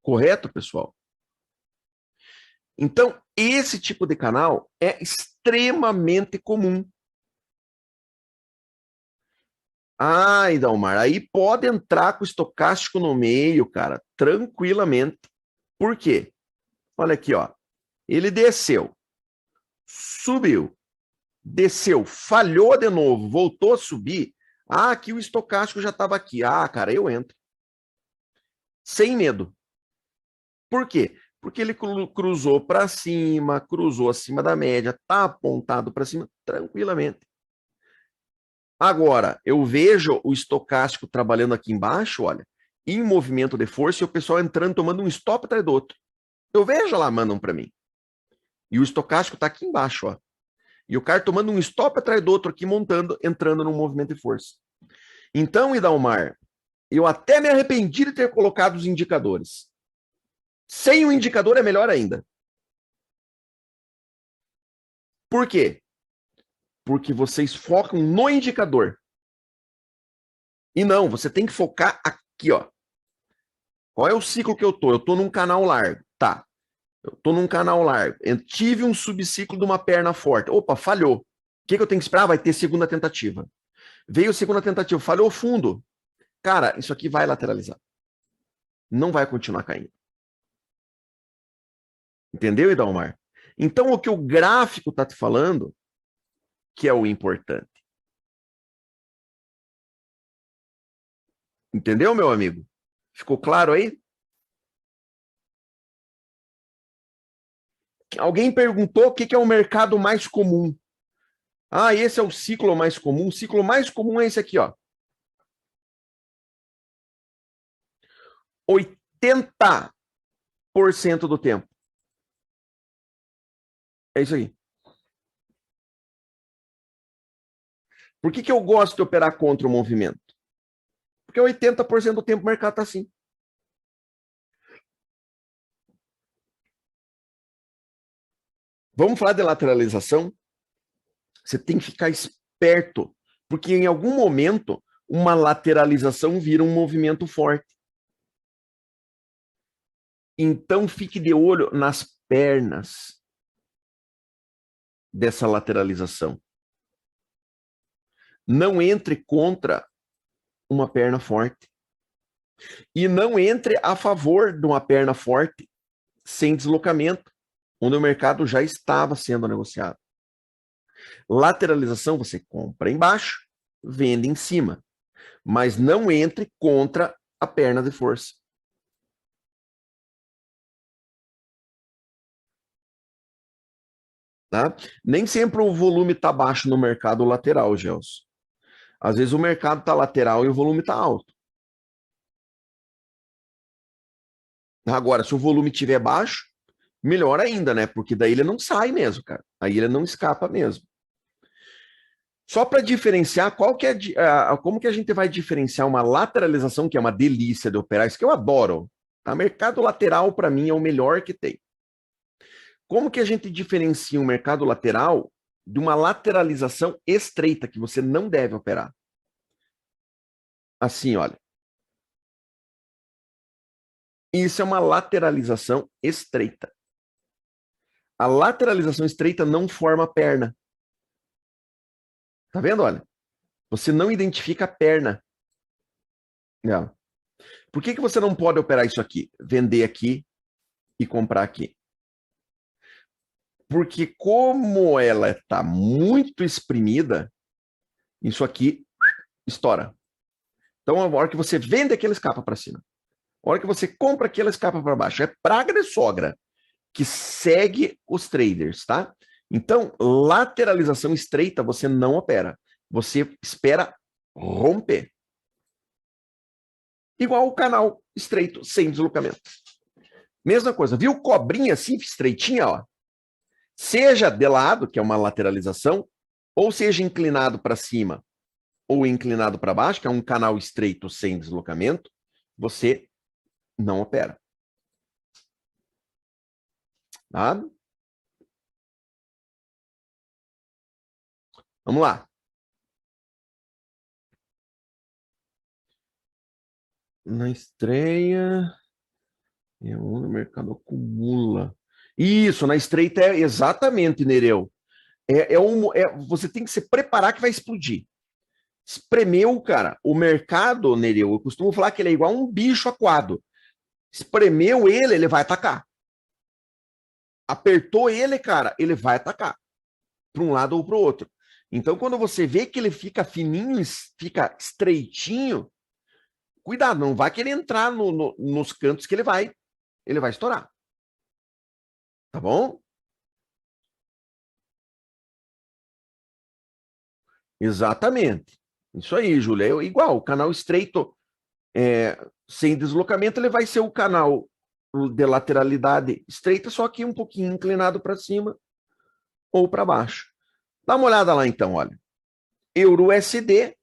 Correto, pessoal? Então, esse tipo de canal é extremamente comum. Ah, Idalmar, aí pode entrar com o estocástico no meio, cara, tranquilamente. Por quê? Olha aqui, ó. Ele desceu, subiu, desceu, falhou de novo, voltou a subir. Ah, aqui o estocástico já estava aqui. Ah, cara, eu entro. Sem medo. Por quê? Porque ele cruzou para cima, cruzou acima da média, está apontado para cima tranquilamente. Agora, eu vejo o estocástico trabalhando aqui embaixo, olha, em movimento de força, e o pessoal entrando, tomando um stop atrás do outro. Eu vejo lá, mandam para mim. E o estocástico está aqui embaixo, ó. E o cara tomando um stop atrás do outro aqui, montando, entrando num movimento de força. Então, Idalmar, eu até me arrependi de ter colocado os indicadores. Sem o indicador é melhor ainda. Por quê? Porque vocês focam no indicador. E não, você tem que focar aqui, ó. Qual é o ciclo que eu tô? Eu tô num canal largo. Tá. Eu tô num canal largo. Eu tive um subciclo de uma perna forte. Opa, falhou. O que eu tenho que esperar? Vai ter segunda tentativa. Veio segunda tentativa, falhou fundo. Cara, isso aqui vai lateralizar. Não vai continuar caindo. Entendeu, Idalmar? Então, o que o gráfico está te falando, que é o importante. Entendeu, meu amigo? Ficou claro aí? Alguém perguntou o que é o mercado mais comum. Ah, esse é o ciclo mais comum. O ciclo mais comum é esse aqui, ó. 80% do tempo. É isso aí. Por que eu gosto de operar contra o movimento? Porque 80% do tempo o mercado está assim. Vamos falar de lateralização? Você tem que ficar esperto, porque em algum momento uma lateralização vira um movimento forte. Então fique de olho nas pernas dessa lateralização. Não entre contra uma perna forte. E não entre a favor de uma perna forte sem deslocamento, onde o mercado já estava sendo negociado. Lateralização, você compra embaixo, vende em cima. Mas não entre contra a perna de força. Tá? Nem sempre o volume está baixo no mercado lateral, Gelson. Às vezes o mercado está lateral e o volume está alto. Agora, se o volume estiver baixo, melhor ainda, né? Porque daí ele não sai mesmo, cara. Aí ele não escapa mesmo. Só para diferenciar, como que a gente vai diferenciar uma lateralização, que é uma delícia de operar, isso que eu adoro. Tá? Mercado lateral, para mim, é o melhor que tem. Como que a gente diferencia um mercado lateral de uma lateralização estreita, que você não deve operar? Assim, olha. Isso é uma lateralização estreita. A lateralização estreita não forma perna. Tá vendo? Olha. Você não identifica a perna. Não. Por que você não pode operar isso aqui? Vender aqui e comprar aqui. Porque como ela está muito exprimida, Isso aqui estoura. Então, a hora que você vende, aquela escapa para cima. A hora que você compra, aquela escapa para baixo. É praga de sogra que segue os traders, tá? Então, lateralização estreita você não opera. Você espera romper. Igual o canal estreito, sem deslocamento. Mesma coisa, viu cobrinha assim, estreitinha, ó? Seja de lado, que é uma lateralização, ou seja inclinado para cima, ou inclinado para baixo, que é um canal estreito sem deslocamento, você não opera. Tá? Vamos lá. Na estreia, o mercado acumula. Isso, na estreita é exatamente, Nereu. Você tem que se preparar que vai explodir. Espremeu, cara, o mercado, Nereu, eu costumo falar que ele é igual um bicho aquado. Espremeu ele, ele vai atacar. Apertou ele, cara, ele vai atacar. Para um lado ou para o outro. Então, quando você vê que ele fica fininho, fica estreitinho, cuidado, não vai querer entrar nos cantos que ele vai estourar. Tá bom? Exatamente. Isso aí, Júlia. É igual, o canal estreito sem deslocamento, ele vai ser o canal de lateralidade estreita, só que um pouquinho inclinado para cima ou para baixo. Dá uma olhada lá então, olha. Euro-USD,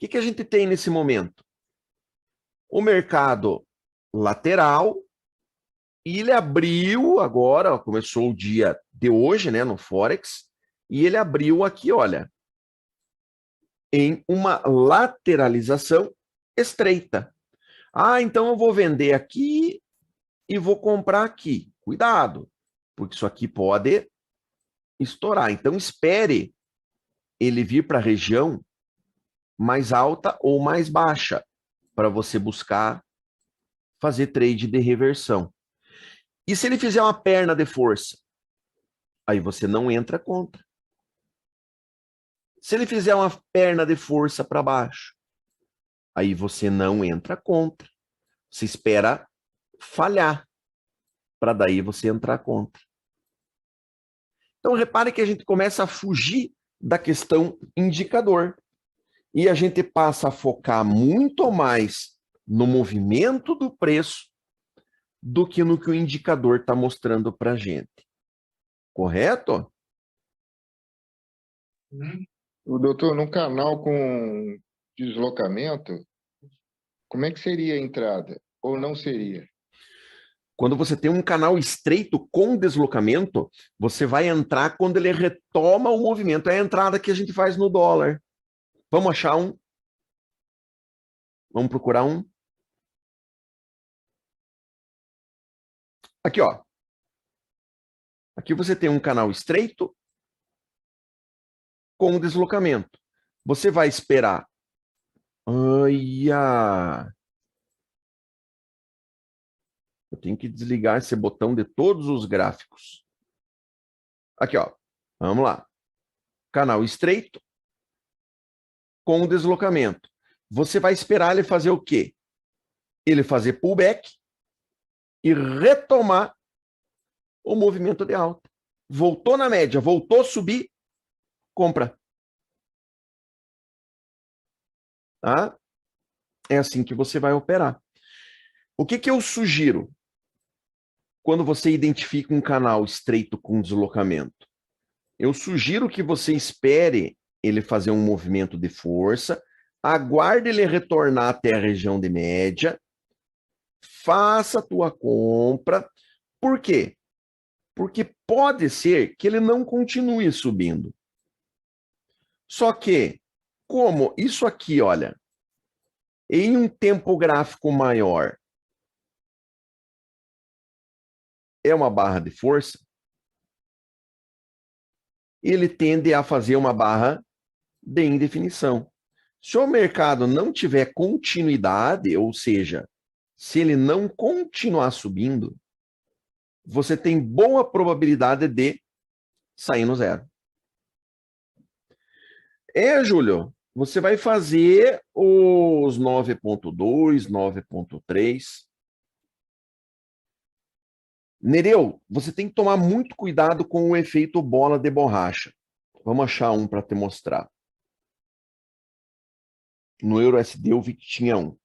o que a gente tem nesse momento? O mercado lateral, e ele abriu agora, ó, começou o dia de hoje, né, no Forex, e ele abriu aqui, olha, em uma lateralização estreita. Ah, então eu vou vender aqui e vou comprar aqui. Cuidado, porque isso aqui pode estourar. Então espere ele vir para a região mais alta ou mais baixa para você buscar fazer trade de reversão. E se ele fizer uma perna de força? Aí você não entra contra. Se ele fizer uma perna de força para baixo, aí você não entra contra. Você espera falhar para daí você entrar contra. Então repare que a gente começa a fugir da questão indicador e a gente passa a focar muito mais no movimento do preço do que no que o indicador está mostrando para a gente. Correto? O doutor, num canal com deslocamento, como é que seria a entrada? Ou não seria? Quando você tem um canal estreito com deslocamento, você vai entrar quando ele retoma o movimento. É a entrada que a gente faz no dólar. Vamos achar um? Vamos procurar um? Aqui, ó. Aqui você tem um canal estreito com deslocamento. Você vai esperar. Olha! Eu tenho que desligar esse botão de todos os gráficos. Aqui, ó. Vamos lá. Canal estreito com deslocamento. Você vai esperar ele fazer o quê? Ele fazer pullback e retomar o movimento de alta. Voltou na média, voltou a subir, compra. Tá? É assim que você vai operar. O que eu sugiro quando você identifica um canal estreito com deslocamento? Eu sugiro que você espere ele fazer um movimento de força, aguarde ele retornar até a região de média, faça a tua compra. Por quê? Porque pode ser que ele não continue subindo. Só que, como isso aqui, olha, em um tempo gráfico maior, é uma barra de força, ele tende a fazer uma barra de indefinição. Se o mercado não tiver continuidade, ou seja, se ele não continuar subindo, você tem boa probabilidade de sair no zero. Júlio, você vai fazer os 9.2, 9.3. Nereu, você tem que tomar muito cuidado com o efeito bola de borracha. Vamos achar um para te mostrar. No EuroSD eu vi que tinha um.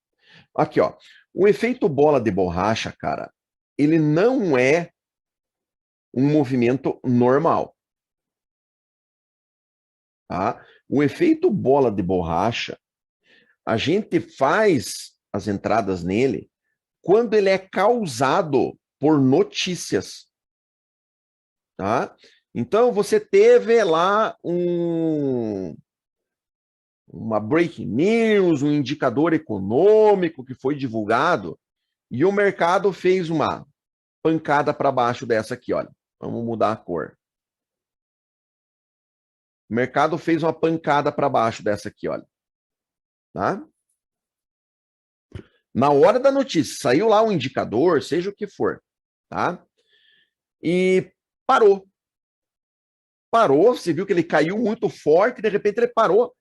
Aqui, ó. O efeito bola de borracha, cara, ele não é um movimento normal. Tá? O efeito bola de borracha, a gente faz as entradas nele quando ele é causado por notícias. Tá? Então, você teve lá uma breaking news, um indicador econômico que foi divulgado e o mercado fez uma pancada para baixo dessa aqui, olha. Vamos mudar a cor. O mercado fez uma pancada para baixo dessa aqui, olha. Tá? Na hora da notícia, saiu lá um indicador, seja o que for, tá? E parou. Parou, você viu que ele caiu muito forte, de repente ele parou.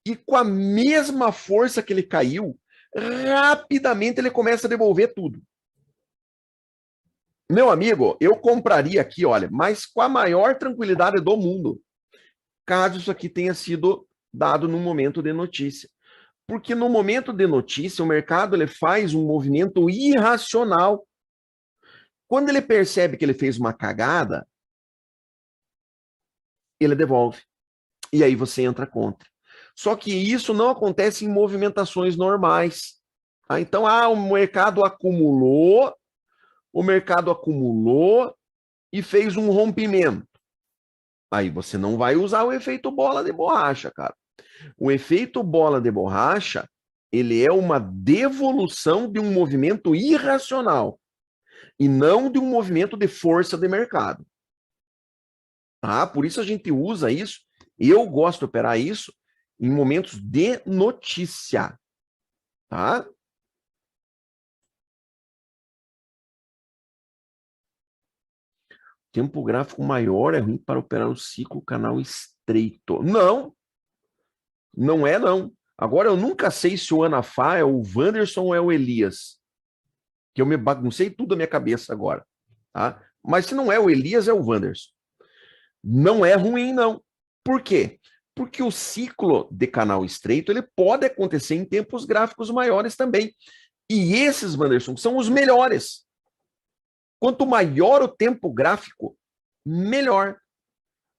E com a mesma força que ele caiu, rapidamente ele começa a devolver tudo. Meu amigo, eu compraria aqui, olha, mas com a maior tranquilidade do mundo, caso isso aqui tenha sido dado no momento de notícia. Porque no momento de notícia, o mercado ele faz um movimento irracional. Quando ele percebe que ele fez uma cagada, ele devolve. E aí você entra contra. Só que isso não acontece em movimentações normais. Tá? Então, o mercado acumulou e fez um rompimento. Aí você não vai usar o efeito bola de borracha, cara. O efeito bola de borracha, ele é uma devolução de um movimento irracional e não de um movimento de força de mercado. Tá? Por isso a gente usa isso, eu gosto de operar isso em momentos de notícia. Tá? Tempo gráfico maior é ruim para operar o ciclo canal estreito. Não, não é não. Agora eu nunca sei se o Anafá é o Wanderson ou é o Elias. Que eu me baguncei tudo na minha cabeça agora. Tá? Mas se não é o Elias, é o Wanderson. Não é ruim, não. Por quê? Porque o ciclo de canal estreito ele pode acontecer em tempos gráficos maiores também. E esses, Wanderson, são os melhores. Quanto maior o tempo gráfico, melhor.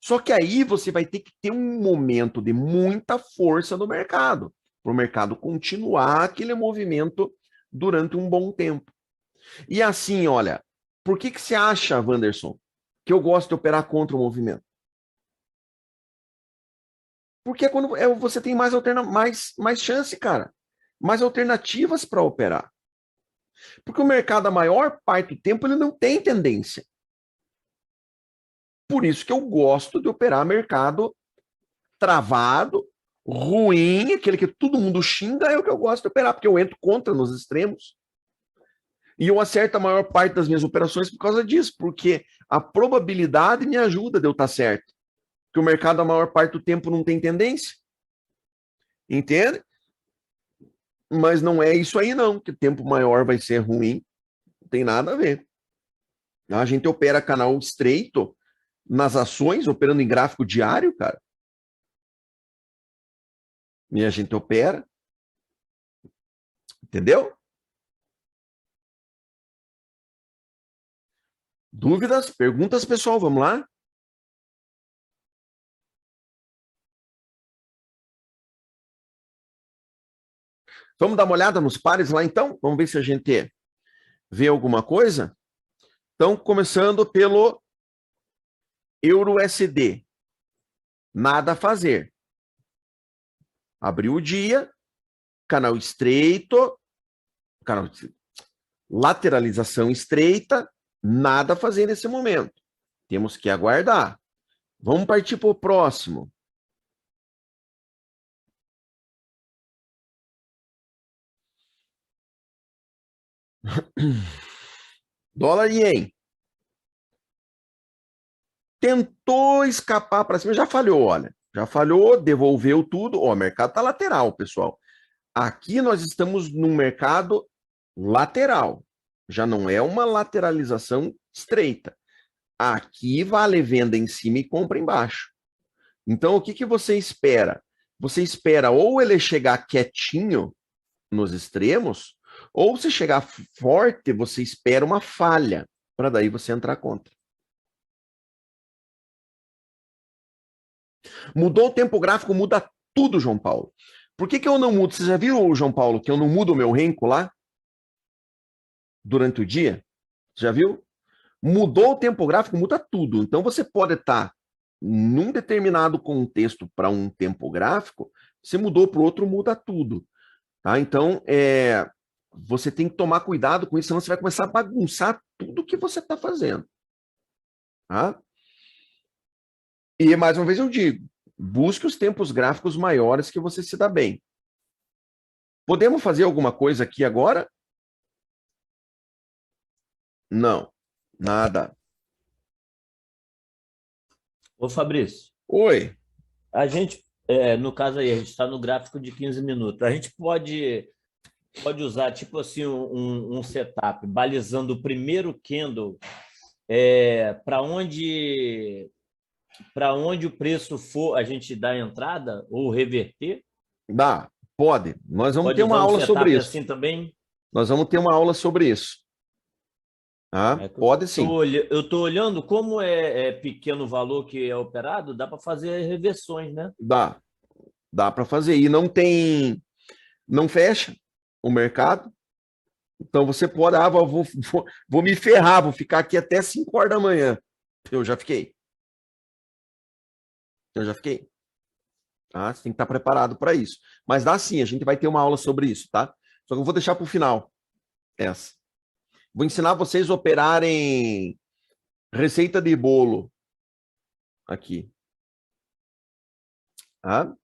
Só que aí você vai ter que ter um momento de muita força no mercado, para o mercado continuar aquele movimento durante um bom tempo. E assim, olha, por que você acha, Wanderson, que eu gosto de operar contra o movimento? Porque é quando você tem mais chance, cara. Mais alternativas para operar. Porque o mercado, a maior parte do tempo, ele não tem tendência. Por isso que eu gosto de operar mercado travado, ruim, aquele que todo mundo xinga, é o que eu gosto de operar, porque eu entro contra nos extremos. E eu acerto a maior parte das minhas operações por causa disso, porque a probabilidade me ajuda de eu estar certo. Porque o mercado, a maior parte do tempo, não tem tendência. Entende? Mas não é isso aí, não, que o tempo maior vai ser ruim. Não tem nada a ver. A gente opera canal estreito nas ações, operando em gráfico diário, cara. E a gente opera. Entendeu? Dúvidas? Perguntas, pessoal? Vamos lá? Vamos dar uma olhada nos pares lá, então? Vamos ver se a gente vê alguma coisa? Então, começando pelo EURUSD. Nada a fazer. Abriu o dia, canal estreito, lateralização estreita, nada a fazer nesse momento. Temos que aguardar. Vamos partir para o próximo. Dólar e ien. Tentou escapar para cima, já falhou, olha. Já falhou, devolveu tudo. Ó, o mercado está lateral, pessoal. Aqui nós estamos num mercado lateral. Já não é uma lateralização estreita. Aqui vale venda em cima e compra embaixo. Então, o que, que você espera? Você espera ou ele chegar quietinho nos extremos, ou se chegar forte, você espera uma falha, para daí você entrar contra. Mudou o tempo gráfico, muda tudo, João Paulo. Por que, que eu não mudo? Você já viu, João Paulo, que eu não mudo o meu renco lá? Durante o dia? Já viu? Mudou o tempo gráfico, muda tudo. Então você pode estar num determinado contexto para um tempo gráfico, você mudou para o outro, muda tudo. Tá? Então, você tem que tomar cuidado com isso, senão você vai começar a bagunçar tudo que você está fazendo. Tá? E, mais uma vez, eu digo, busque os tempos gráficos maiores que você se dá bem. Podemos fazer alguma coisa aqui agora? Não, nada. Ô, Fabrício, Oi. a gente, no caso aí, a gente está no gráfico de 15 minutos. A gente pode usar, tipo assim, um setup, balizando o primeiro candle para onde o preço for, a gente dá a entrada ou reverter? Dá, pode. Nós vamos Pode ter uma usar um aula sobre setup isso. assim também? Nós vamos ter uma aula sobre isso. Tá? Pode sim. Eu estou olhando como é pequeno o valor que é operado, dá para fazer reversões, né? Dá para fazer. E não fecha o mercado. Então você pode, vou me ferrar, vou ficar aqui até 5 horas da manhã. Eu já fiquei. Tá? Você tem que estar preparado para isso. Mas dá sim, a gente vai ter uma aula sobre isso, tá? Só que eu vou deixar para o final essa. Vou ensinar vocês a operarem receita de bolo aqui. Tá?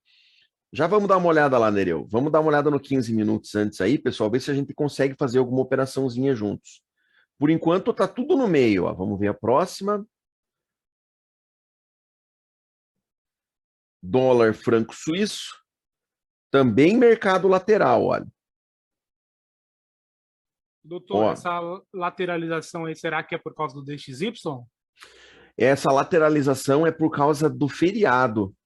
Já vamos dar uma olhada lá, Nereu. Vamos dar uma olhada no 15 minutos antes aí, pessoal, ver se a gente consegue fazer alguma operaçãozinha juntos. Por enquanto, tá tudo no meio. Ó. Vamos ver a próxima. Dólar franco suíço. Também mercado lateral, olha. Doutor, essa lateralização aí, será que é por causa do DXY? Essa lateralização é por causa do feriado.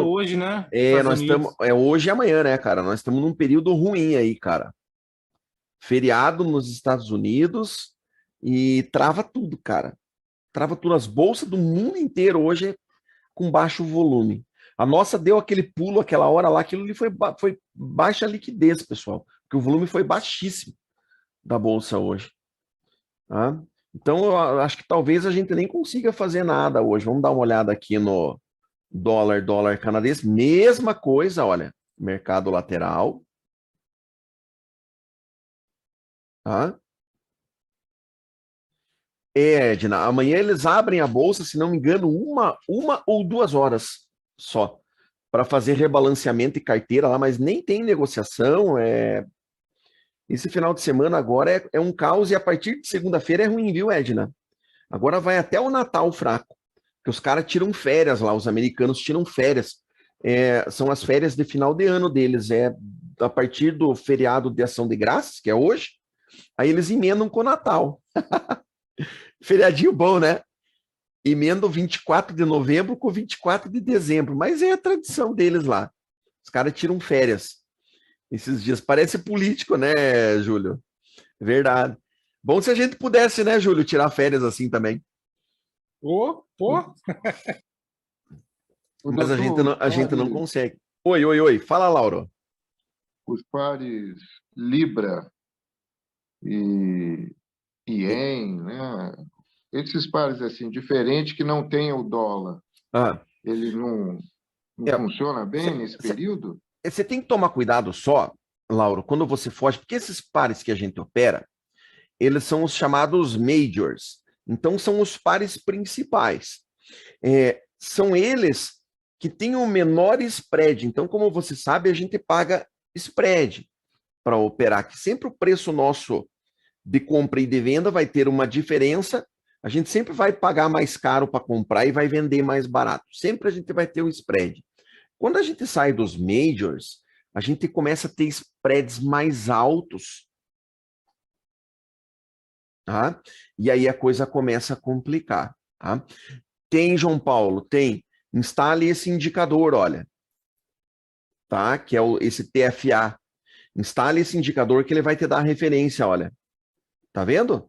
Hoje, né? Nós estamos. Hoje e amanhã, né, cara? Nós estamos num período ruim aí, cara. Feriado nos Estados Unidos e trava tudo, cara. Trava tudo. As bolsas do mundo inteiro hoje é com baixo volume. A nossa deu aquele pulo aquela hora lá, aquilo ali foi baixa liquidez, pessoal. Porque o volume foi baixíssimo da bolsa hoje. Tá? Então, eu acho que talvez a gente nem consiga fazer nada hoje. Vamos dar uma olhada aqui no dólar canadense. Mesma coisa, olha. Mercado lateral. Tá? Edna, amanhã eles abrem a bolsa, se não me engano, uma ou 2 horas só, para fazer rebalanceamento e carteira lá, mas nem tem negociação. Esse final de semana agora é um caos e a partir de segunda-feira é ruim, viu, Edna? Agora vai até o Natal fraco, que os caras tiram férias lá, os americanos tiram férias. São as férias de final de ano deles, a partir do feriado de Ação de Graças, que é hoje, aí eles emendam com o Natal. Feriadinho bom, né? Emenda o 24 de novembro com o 24 de dezembro, mas é a tradição deles lá. Os caras tiram férias esses dias. Parece político, né, Júlio? Verdade. Bom se a gente pudesse, né, Júlio, tirar férias assim também. Pô! Mas a gente não consegue. Oi. Fala, Lauro. Os pares Libra e Ien, né? Esses pares assim, diferentes que não tem o dólar, ele não funciona bem nesse período? Você tem que tomar cuidado só, Lauro, quando você foge, porque esses pares que a gente opera, eles são os chamados majors. Então, são os pares principais. São eles que têm o menor spread. Então, como você sabe, a gente paga spread para operar, que sempre o preço nosso de compra e de venda vai ter uma diferença A gente sempre vai pagar mais caro para comprar e vai vender mais barato. Sempre a gente vai ter um spread. Quando a gente sai dos majors, a gente começa a ter spreads mais altos. Tá? E aí a coisa começa a complicar. Tá? Tem, João Paulo, tem. Instale esse indicador, olha. Tá? Que é esse TFA. Instale esse indicador que ele vai te dar a referência, olha. Tá vendo?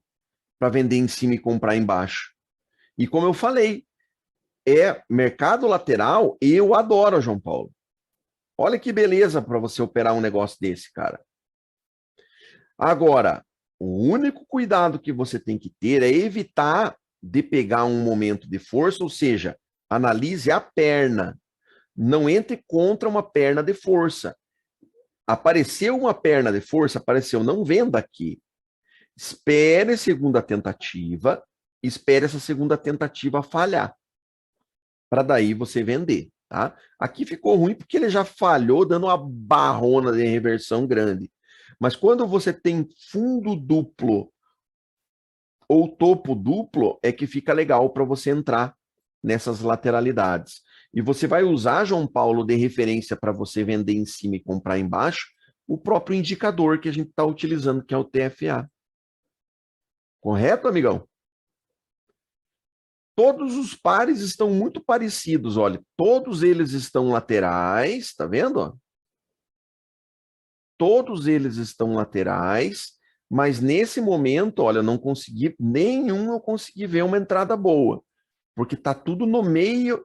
Para vender em cima e comprar embaixo. E como eu falei, mercado lateral, eu adoro, João Paulo. Olha que beleza para você operar um negócio desse, cara. Agora, o único cuidado que você tem que ter é evitar de pegar um momento de força, ou seja, analise a perna. Não entre contra uma perna de força. Apareceu uma perna de força, apareceu, não venda aqui. Espere a segunda tentativa, espere essa segunda tentativa falhar, para daí você vender, tá? Aqui ficou ruim porque ele já falhou, dando uma barrona de reversão grande. Mas quando você tem fundo duplo ou topo duplo, é que fica legal para você entrar nessas lateralidades. E você vai usar, João Paulo, de referência para você vender em cima e comprar embaixo, o próprio indicador que a gente está utilizando, que é o TFA. Correto, amigão? Todos os pares estão muito parecidos, olha. Todos eles estão laterais, tá vendo? Todos eles estão laterais, mas nesse momento, olha, eu consegui ver uma entrada boa, porque está tudo no meio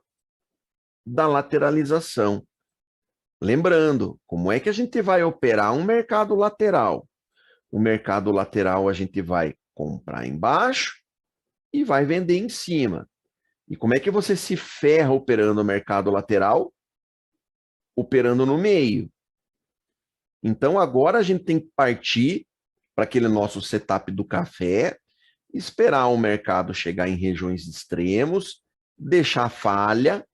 da lateralização. Lembrando, como é que a gente vai operar um mercado lateral? O mercado lateral a gente vai comprar embaixo e vai vender em cima. E como é que você se ferra operando o mercado lateral? Operando no meio. Então agora a gente tem que partir para aquele nosso setup do café, esperar o mercado chegar em regiões extremos, deixar falha,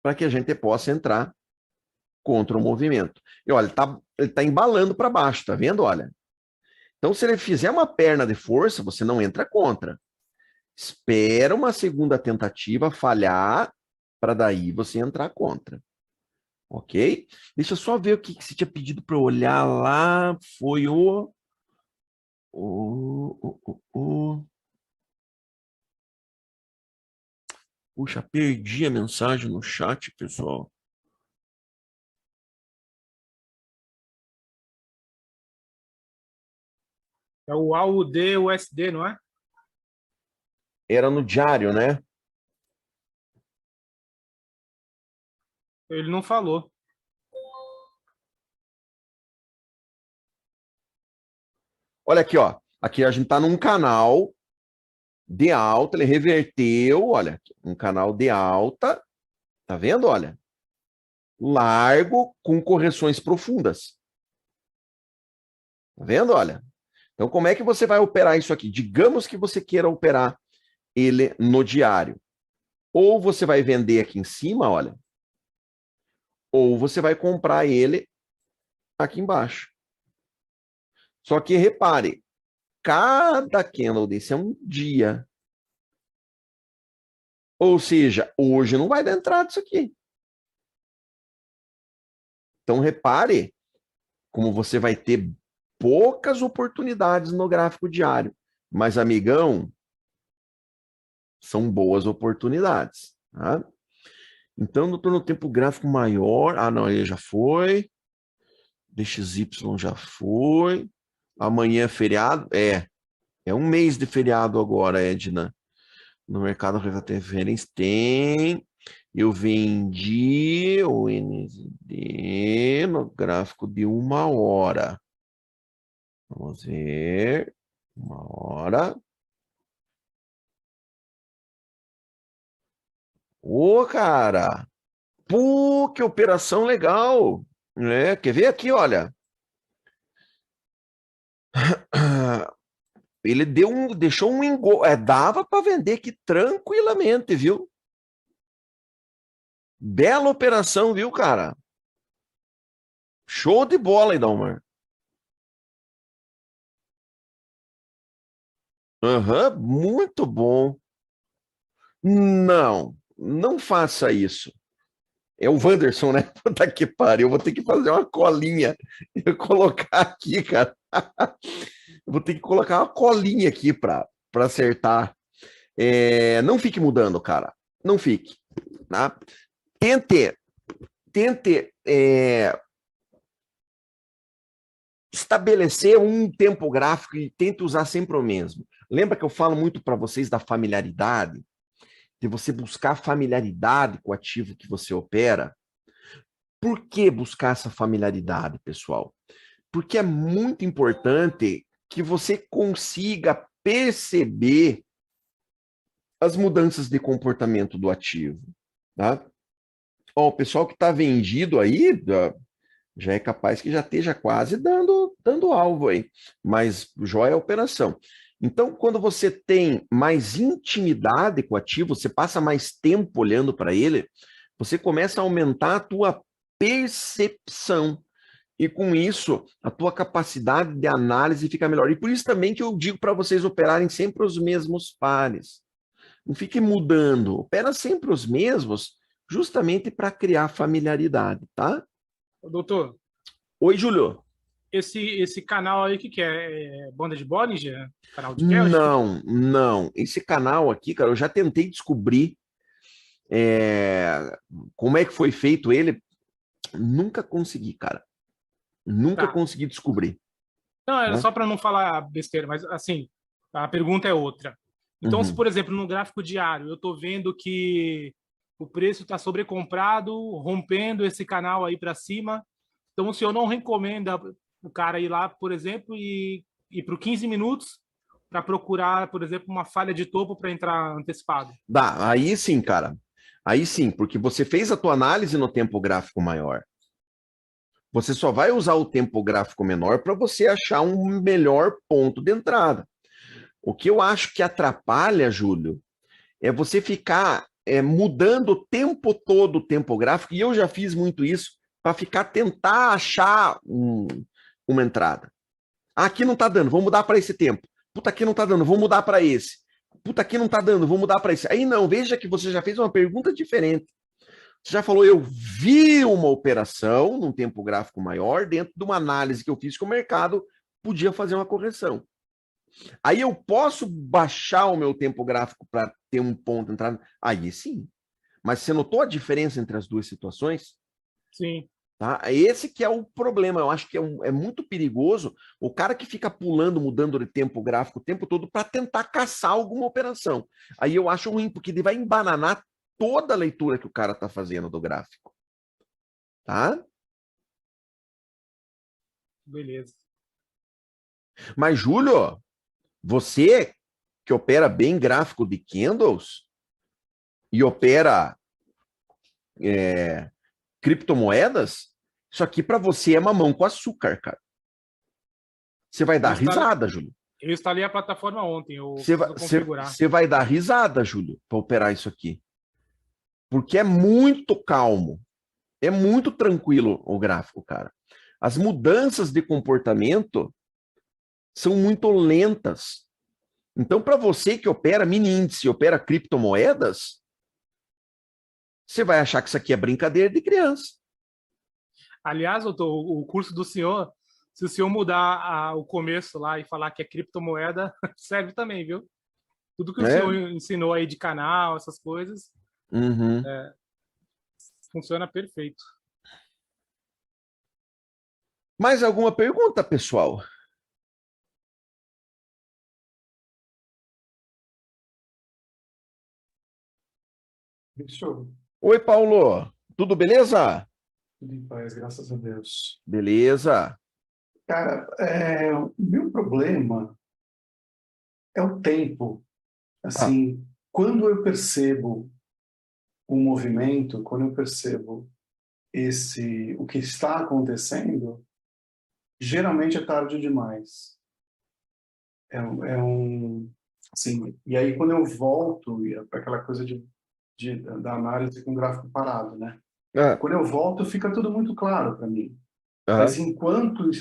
para que a gente possa entrar contra o movimento. E olha, ele tá embalando para baixo, tá vendo? Olha. Então, se ele fizer uma perna de força, você não entra contra. Espera uma segunda tentativa falhar, para daí você entrar contra. Ok? Deixa eu só ver o que você tinha pedido para eu olhar lá. Foi Puxa, perdi a mensagem no chat, pessoal. É o AUD, USD, não é? Era no diário, né? Ele não falou. Olha aqui, ó. Aqui a gente tá num canal de alta, ele reverteu, olha, um canal de alta, tá vendo? Olha, largo com correções profundas. Tá vendo? Olha. Então, como é que você vai operar isso aqui? Digamos que você queira operar ele no diário. Ou você vai vender aqui em cima, olha, ou você vai comprar ele aqui embaixo. Só que repare, cada candle desse é um dia. Ou seja, hoje não vai dar entrada isso aqui. Então, repare como você vai ter poucas oportunidades no gráfico diário. Mas, amigão, são boas oportunidades. Tá? Então, eu estou no tempo gráfico maior. Ah, não, ele já foi. DXY já foi. Amanhã é feriado? É um mês de feriado agora, Edna. No mercado referência tem. Eu vendi o NZD no gráfico de 1 hora. Vamos ver. 1 hora. Ô, cara! Pô, que operação legal! Quer ver aqui, olha. Ele deixou um engol. Dava para vender aqui tranquilamente, viu? Bela operação, viu, cara? Show de bola, Idalmar. Aham, muito bom. Não, não faça isso. É o Wanderson, né? Puta que pariu, eu vou ter que fazer uma colinha e colocar aqui, cara. Eu vou ter que colocar uma colinha aqui para acertar. Não fique mudando, cara. Não fique. Tá? Tente estabelecer um tempo gráfico e tente usar sempre o mesmo. Lembra que eu falo muito para vocês da familiaridade? De você buscar familiaridade com o ativo que você opera. Por que buscar essa familiaridade, pessoal? Porque é muito importante que você consiga perceber as mudanças de comportamento do ativo. Tá? Ó, o pessoal que está vendido aí já é capaz que já esteja quase dando alvo aí, mas joia a operação. Então, quando você tem mais intimidade com o ativo, você passa mais tempo olhando para ele, você começa a aumentar a tua percepção. E com isso, a tua capacidade de análise fica melhor. E por isso também que eu digo para vocês operarem sempre os mesmos pares. Não fique mudando, opera sempre os mesmos, justamente para criar familiaridade, tá? Doutor, Oi, Júlio. esse canal aí, que é? É Banda de Bollinger? Canal de Kelch? Não. Esse canal aqui, cara, eu já tentei descobrir como é que foi feito ele. Nunca consegui, cara. Nunca consegui descobrir. Não, era Né? só para não falar besteira, mas assim, a pergunta é outra. Então, se, por exemplo, no gráfico diário, eu estou vendo que o preço está sobrecomprado, rompendo esse canal aí para cima, então o senhor não recomenda o cara ir lá, por exemplo, e ir para 15 minutos para procurar, por exemplo, uma falha de topo para entrar antecipado? Dá, aí sim, cara. Aí sim, porque você fez a tua análise no tempo gráfico maior. Você só vai usar o tempo gráfico menor para você achar um melhor ponto de entrada. O que eu acho que atrapalha, Júlio, é você ficar mudando o tempo todo o tempo gráfico, e eu já fiz muito isso, para tentar achar uma entrada. Ah, aqui não está dando, vou mudar para esse tempo. Puta, aqui não está dando, vou mudar para esse. Puta, aqui não está dando, vou mudar para esse. Aí não, veja que você já fez uma pergunta diferente. Você já falou, eu vi uma operação num tempo gráfico maior dentro de uma análise que eu fiz que o mercado podia fazer uma correção. Aí eu posso baixar o meu tempo gráfico para ter um ponto de entrada? Aí sim. Mas você notou a diferença entre as duas situações? Sim. Tá? Esse que é o problema. Eu acho que é muito perigoso o cara que fica pulando, mudando de tempo gráfico o tempo todo para tentar caçar alguma operação. Aí eu acho ruim, porque ele vai embananar toda a leitura que o cara está fazendo do gráfico. Tá? Beleza. Mas, Júlio, você que opera bem gráfico de candles e opera criptomoedas, isso aqui para você é mamão com açúcar, cara. Você vai dar risada, Júlio. Eu instalei a plataforma ontem, eu preciso configurar. Você vai dar risada, Júlio, para operar isso aqui. Porque é muito calmo. É muito tranquilo o gráfico, cara. As mudanças de comportamento são muito lentas. Então, para você que opera mini índice, opera criptomoedas, você vai achar que isso aqui é brincadeira de criança. Aliás, doutor, o curso do senhor, se o senhor mudar o começo lá e falar que é criptomoeda, serve também, viu? Tudo que o senhor ensinou aí de canal, essas coisas, funciona perfeito. Mais alguma pergunta, pessoal? Fechou. Oi, Paulo. Tudo beleza? Tudo em paz, graças a Deus. Beleza. Cara, o meu problema é o tempo. Assim, quando eu percebo o movimento, quando eu percebo o que está acontecendo, geralmente é tarde demais. Assim, e aí quando eu volto para aquela coisa da análise com gráfico parado, né? Quando eu volto, fica tudo muito claro para mim. Mas enquanto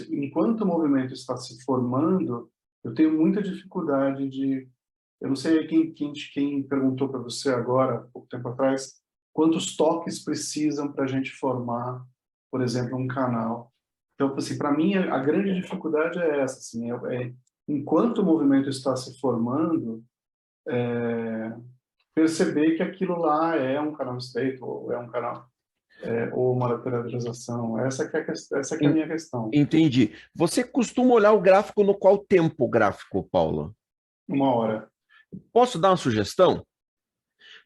o movimento está se formando, Eu tenho muita dificuldade de... Eu não sei quem perguntou para você agora, pouco tempo atrás, quantos toques precisam para a gente formar, por exemplo, um canal. Então, assim, para mim, a grande dificuldade é essa. Assim, enquanto o movimento está se formando, perceber que aquilo lá é um canal estreito, ou é um canal, ou uma lateralização. Essa que é a minha questão. Entendi. Você costuma olhar o gráfico no qual tempo gráfico, Paulo? 1 hora. Posso dar uma sugestão?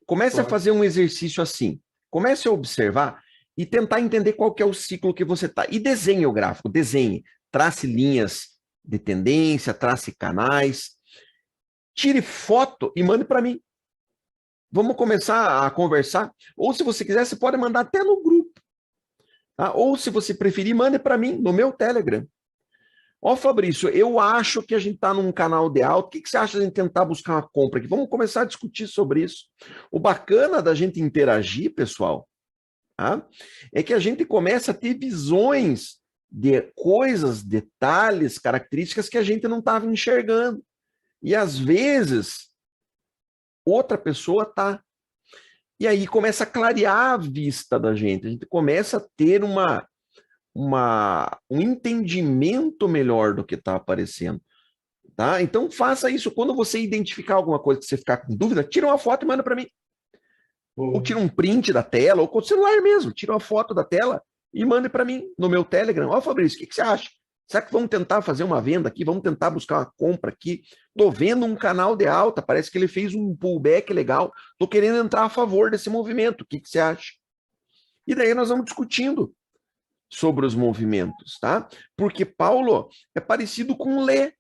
Comece a fazer um exercício assim. Comece a observar e tentar entender qual que é o ciclo que você está. E desenhe o gráfico, desenhe. Trace linhas de tendência, trace canais. Tire foto e mande para mim. Vamos começar a conversar. Ou se você quiser, você pode mandar até no grupo. Tá? Ou se você preferir, mande para mim no meu Telegram. Ó, Fabrício, eu acho que a gente está num canal de alta. O que você acha de a gente tentar buscar uma compra aqui? Vamos começar a discutir sobre isso. O bacana da gente interagir, pessoal, tá? É que a gente começa a ter visões de coisas, detalhes, características que a gente não estava enxergando. E às vezes, outra pessoa está. E aí começa a clarear a vista da gente. A gente começa a ter um entendimento melhor do que está aparecendo. Tá? Então faça isso. Quando você identificar alguma coisa que você ficar com dúvida, tira uma foto e manda para mim. Ou tira um print da tela, ou com o celular mesmo. Tira uma foto da tela e mande para mim no meu Telegram. Ó, Fabrício, o que você acha? Será que vamos tentar fazer uma venda aqui? Vamos tentar buscar uma compra aqui? Estou vendo um canal de alta, parece que ele fez um pullback legal. Estou querendo entrar a favor desse movimento. O que você acha? E daí nós vamos discutindo sobre os movimentos, tá? Porque, Paulo, é parecido com ler.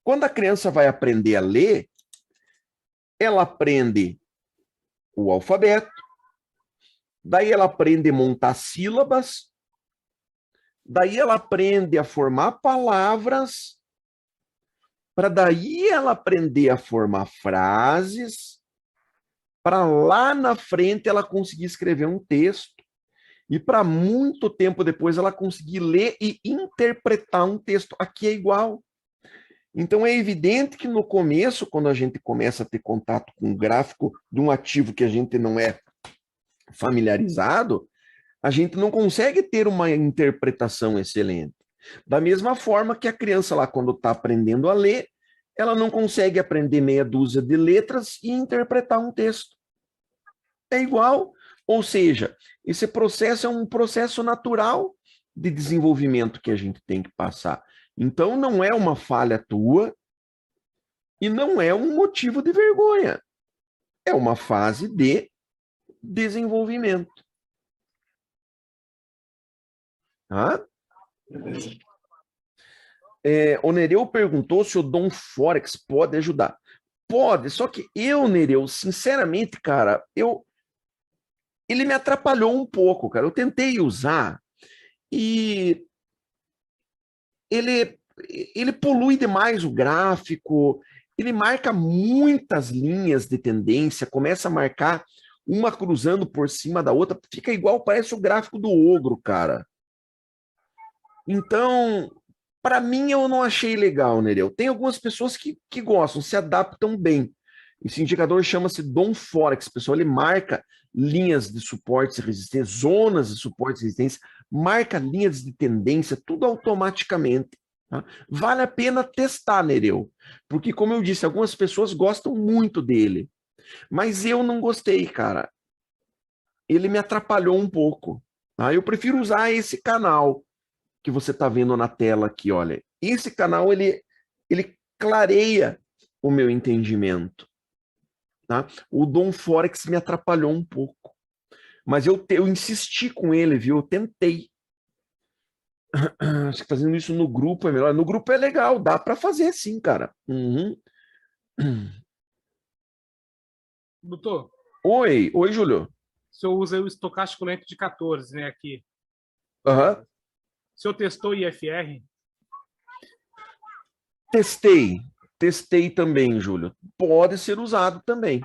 Quando a criança vai aprender a ler, ela aprende o alfabeto, daí ela aprende a montar sílabas, daí ela aprende a formar palavras, para daí ela aprender a formar frases, para lá na frente ela conseguir escrever um texto, e para muito tempo depois ela conseguir ler e interpretar um texto. Aqui é igual. Então é evidente que no começo, quando a gente começa a ter contato com um gráfico de um ativo que a gente não é familiarizado, a gente não consegue ter uma interpretação excelente. Da mesma forma que a criança lá, quando está aprendendo a ler, ela não consegue aprender meia dúzia de letras e interpretar um texto. É igual. Ou seja, esse processo é um processo natural de desenvolvimento que a gente tem que passar. Então, não é uma falha tua e não é um motivo de vergonha. É uma fase de desenvolvimento. Tá? O Nereu perguntou se o Dom Forex pode ajudar. Pode, só que Nereu, sinceramente, cara, ele me atrapalhou um pouco, cara. Eu tentei usar e ele polui demais o gráfico, ele marca muitas linhas de tendência, começa a marcar uma cruzando por cima da outra, fica igual, parece o gráfico do ogro, cara. Então, para mim, eu não achei legal, Nereu. Tem algumas pessoas que gostam, se adaptam bem. Esse indicador chama-se Dom Forex, pessoal. Ele marca linhas de suporte e resistência, zonas de suporte e resistência, marca linhas de tendência, tudo automaticamente. Tá? Vale a pena testar, Nereu, porque, como eu disse, algumas pessoas gostam muito dele, mas eu não gostei, cara. Ele me atrapalhou um pouco. Tá? Eu prefiro usar esse canal que você está vendo na tela aqui, olha. Esse canal, ele clareia o meu entendimento. Tá? O Dom Forex me atrapalhou um pouco. Mas eu insisti com ele, viu? Eu tentei. Acho que fazendo isso no grupo é melhor. No grupo é legal, dá para fazer sim, cara. Uhum. Doutor? Oi, Júlio. O senhor usa o estocástico lento de 14, né, aqui. Uhum. O senhor testou IFR? Testei também, Júlio. Pode ser usado também.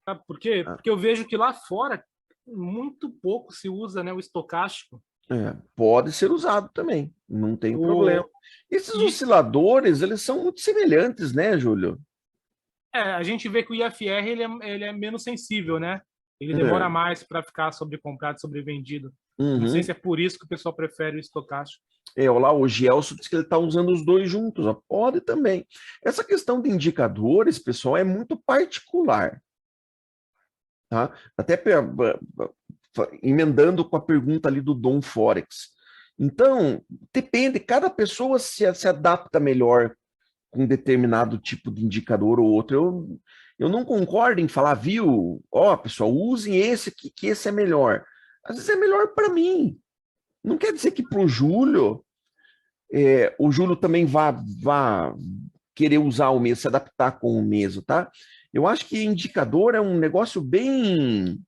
Sabe por quê? Porque eu vejo que lá fora muito pouco se usa, né, o estocástico. Pode ser usado também, não tem O- problema. Esses E- osciladores, eles são muito semelhantes, né, Júlio? a gente vê que o IFR ele é menos sensível, né? Ele demora É. mais para ficar sobrecomprado, sobrevendido. Não sei Uhum. se é por isso que o pessoal prefere o estocástico. Olha lá, o Gelson disse que ele está usando os dois juntos. Ó. Pode também. Essa questão de indicadores, pessoal, é muito particular. Tá? Até emendando com a pergunta ali do Dom Forex. Então, depende, cada pessoa se adapta melhor com um determinado tipo de indicador ou outro. Eu não concordo em falar, viu? Ó, pessoal, usem esse aqui, que esse é melhor. Às vezes é melhor para mim. Não quer dizer que para o Júlio também vá querer usar o mesmo, se adaptar com o mesmo, tá? Eu acho que indicador é um negócio bem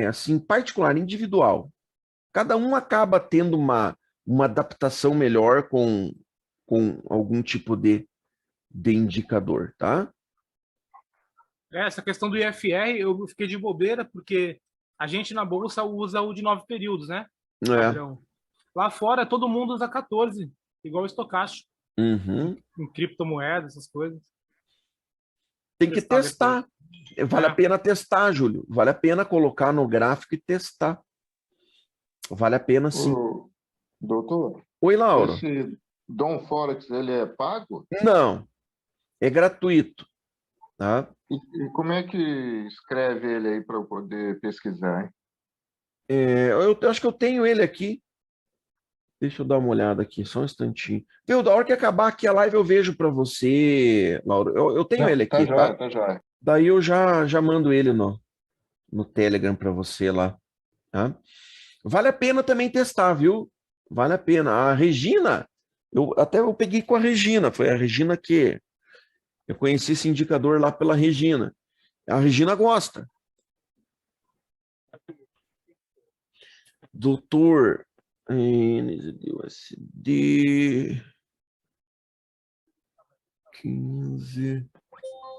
assim, particular, individual. Cada um acaba tendo uma adaptação melhor com algum tipo de indicador, tá? Essa questão do IFR, eu fiquei de bobeira, porque a gente na bolsa usa o de 9 períodos, né? É. Padrão. Lá fora, todo mundo usa 14, igual o estocástico, Uhum. em criptomoedas, essas coisas. Tem que testar. Vale a pena testar, Júlio. Vale a pena colocar no gráfico e testar. Vale a pena, sim. Doutor, Oi, Laura. esse Dom Forex, ele é pago? Não, é gratuito. Tá? E como é que escreve ele aí para eu poder pesquisar, hein? Eu acho que eu tenho ele aqui. Deixa eu dar uma olhada aqui, só um instantinho. Viu, da hora que acabar aqui a live eu vejo para você, Laura. Eu tenho ele aqui, tá? Tá já. Daí eu já mando ele no Telegram para você lá. Tá? Vale a pena também testar, viu? Vale a pena. A Regina, eu peguei com a Regina, foi a Regina que eu conheci esse indicador lá pela Regina. A Regina gosta. Doutor NZUSD 15.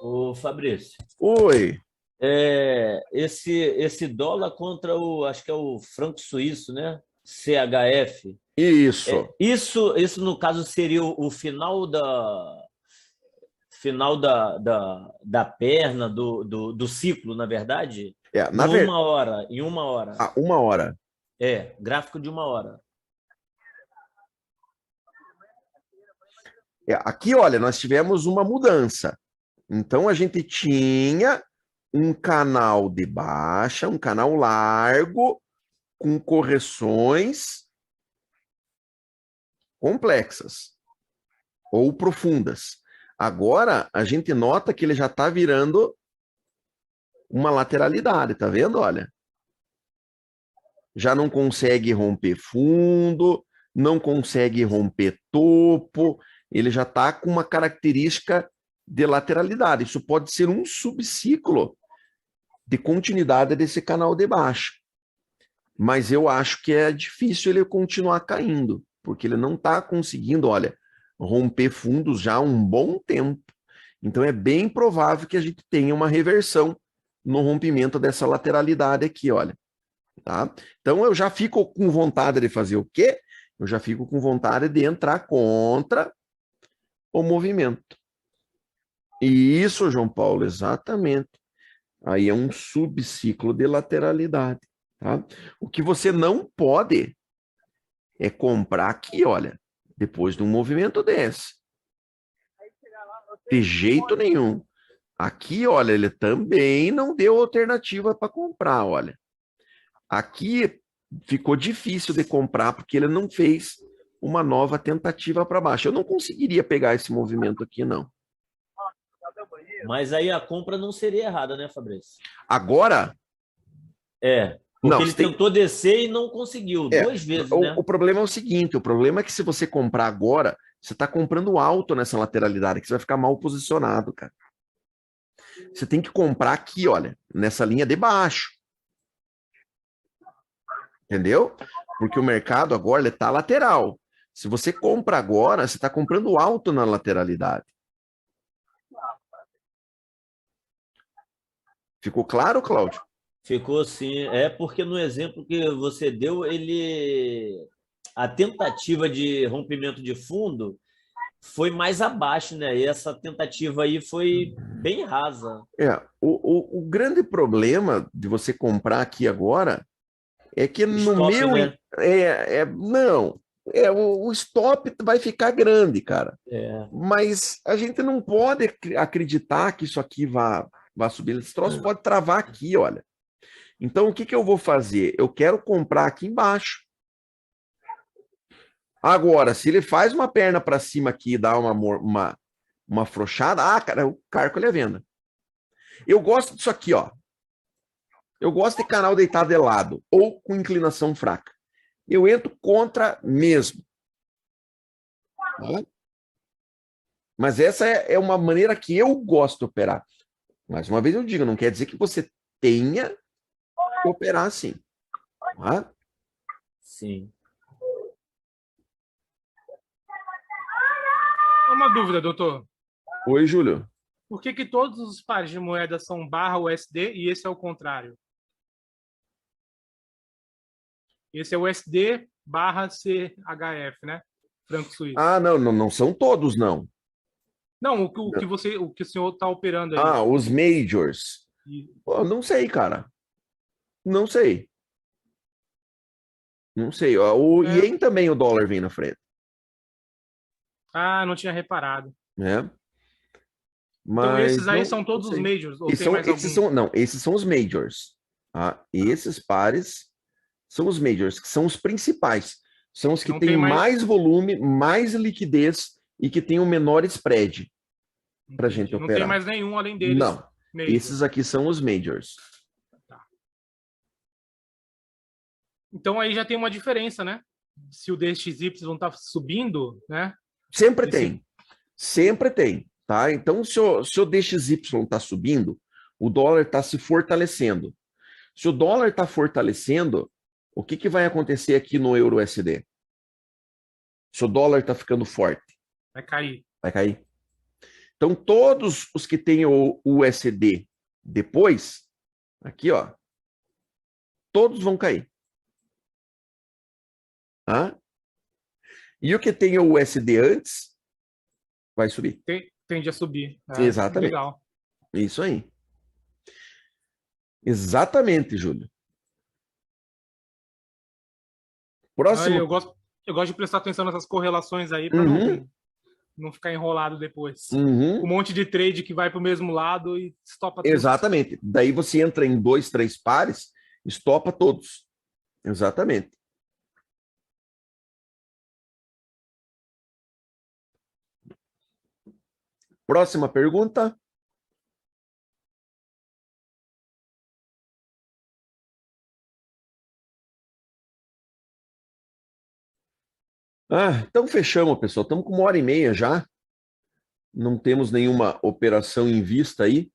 Ô, Fabrício, Oi. esse dólar contra acho que é o franco suíço, né? CHF. Isso. Isso no caso seria o final da perna do ciclo, na verdade? Em uma hora. Ah, 1 hora. Gráfico de 1 hora. Aqui, olha, nós tivemos uma mudança. Então, a gente tinha um canal de baixa, um canal largo, com correções complexas ou profundas. Agora, a gente nota que ele já está virando uma lateralidade, tá vendo? Olha. Já não consegue romper fundo, não consegue romper topo, ele já está com uma característica de lateralidade. Isso pode ser um subciclo de continuidade desse canal de baixa. Mas eu acho que é difícil ele continuar caindo, porque ele não está conseguindo, olha, romper fundos já há um bom tempo. Então é bem provável que a gente tenha uma reversão no rompimento dessa lateralidade aqui, olha. Tá? Então eu já fico com vontade de fazer o quê? Eu já fico com vontade de entrar contra o movimento. Isso, João Paulo, exatamente. Aí é um subciclo de lateralidade. Tá? O que você não pode é comprar aqui, olha, depois de um movimento desse. De jeito nenhum. Aqui, olha, ele também não deu alternativa para comprar, olha. Aqui ficou difícil de comprar porque ele não fez uma nova tentativa para baixo. Eu não conseguiria pegar esse movimento aqui, não. Mas aí a compra não seria errada, né, Fabrício? Agora? Porque ele tentou descer e não conseguiu, 2 vezes, né? O problema é o seguinte, o problema é que se você comprar agora, você está comprando alto nessa lateralidade, que você vai ficar mal posicionado, cara. Você tem que comprar aqui, olha, nessa linha de baixo. Entendeu? Porque o mercado agora está lateral. Se você compra agora, você está comprando alto na lateralidade. Ficou claro, Cláudio? Ficou assim. É porque no exemplo que você deu, a tentativa de rompimento de fundo foi mais abaixo, né? E essa tentativa aí foi bem rasa. O grande problema de você comprar aqui agora é que no Stop, meu. né? Não. O stop vai ficar grande, cara. É. Mas a gente não pode acreditar que isso aqui vá subir. Esse troço pode travar aqui, olha. Então, o que eu vou fazer? Eu quero comprar aqui embaixo. Agora, se ele faz uma perna para cima aqui e dá uma afrouxada, cara, o carco ele é venda. Eu gosto disso aqui, ó. Eu gosto de canal deitado de lado ou com inclinação fraca. Eu entro contra mesmo. Tá? Mas essa é uma maneira que eu gosto de operar. Mais uma vez eu digo, não quer dizer que você tenha que operar assim. Tá? Sim. Uma dúvida, doutor. Oi, Júlio. Por que todos os pares de moeda são barra USD e esse é o contrário? Esse é o USD barra CHF, né? Franco suíço. Ah, não são todos, não. Não, o que o senhor está operando aí. Ah, os majors. Pô, não sei, cara. Não sei. Não sei. O ien também, o dólar vem na frente. Ah, não tinha reparado. Né? Então Mas esses aí são todos os majors? Ou tem mais algum? Não, esses são os majors. Tá? Esses pares são os majors, que são os principais. São os que Não têm tem mais volume, mais liquidez e que têm o menor spread para a gente Não operar. tem mais nenhum além deles. Não. Major. Esses aqui são os majors. Tá. Então aí já tem uma diferença, né? Se o DXY está subindo, né? Sempre tem. Sempre tem. Tá? Então, se o DXY está subindo, o dólar está se fortalecendo. Se o dólar está fortalecendo, o que vai acontecer aqui no euro USD? Se o dólar está ficando forte? Vai cair. Vai cair. Então, todos os que têm o USD depois, aqui, ó, todos vão cair. Tá? E o que tem o USD antes, vai subir. Tende a subir. Exatamente. Legal. Isso aí. Exatamente, Júlio. Próximo. Eu gosto de prestar atenção nessas correlações aí para não ficar enrolado depois. Um monte de trade que vai para o mesmo lado e estopa tudo. Exatamente. Daí você entra em 2, 3 pares, estopa todos. Exatamente. Próxima pergunta. Então fechamos, pessoal. Estamos com 1h30 já. Não temos nenhuma operação em vista aí.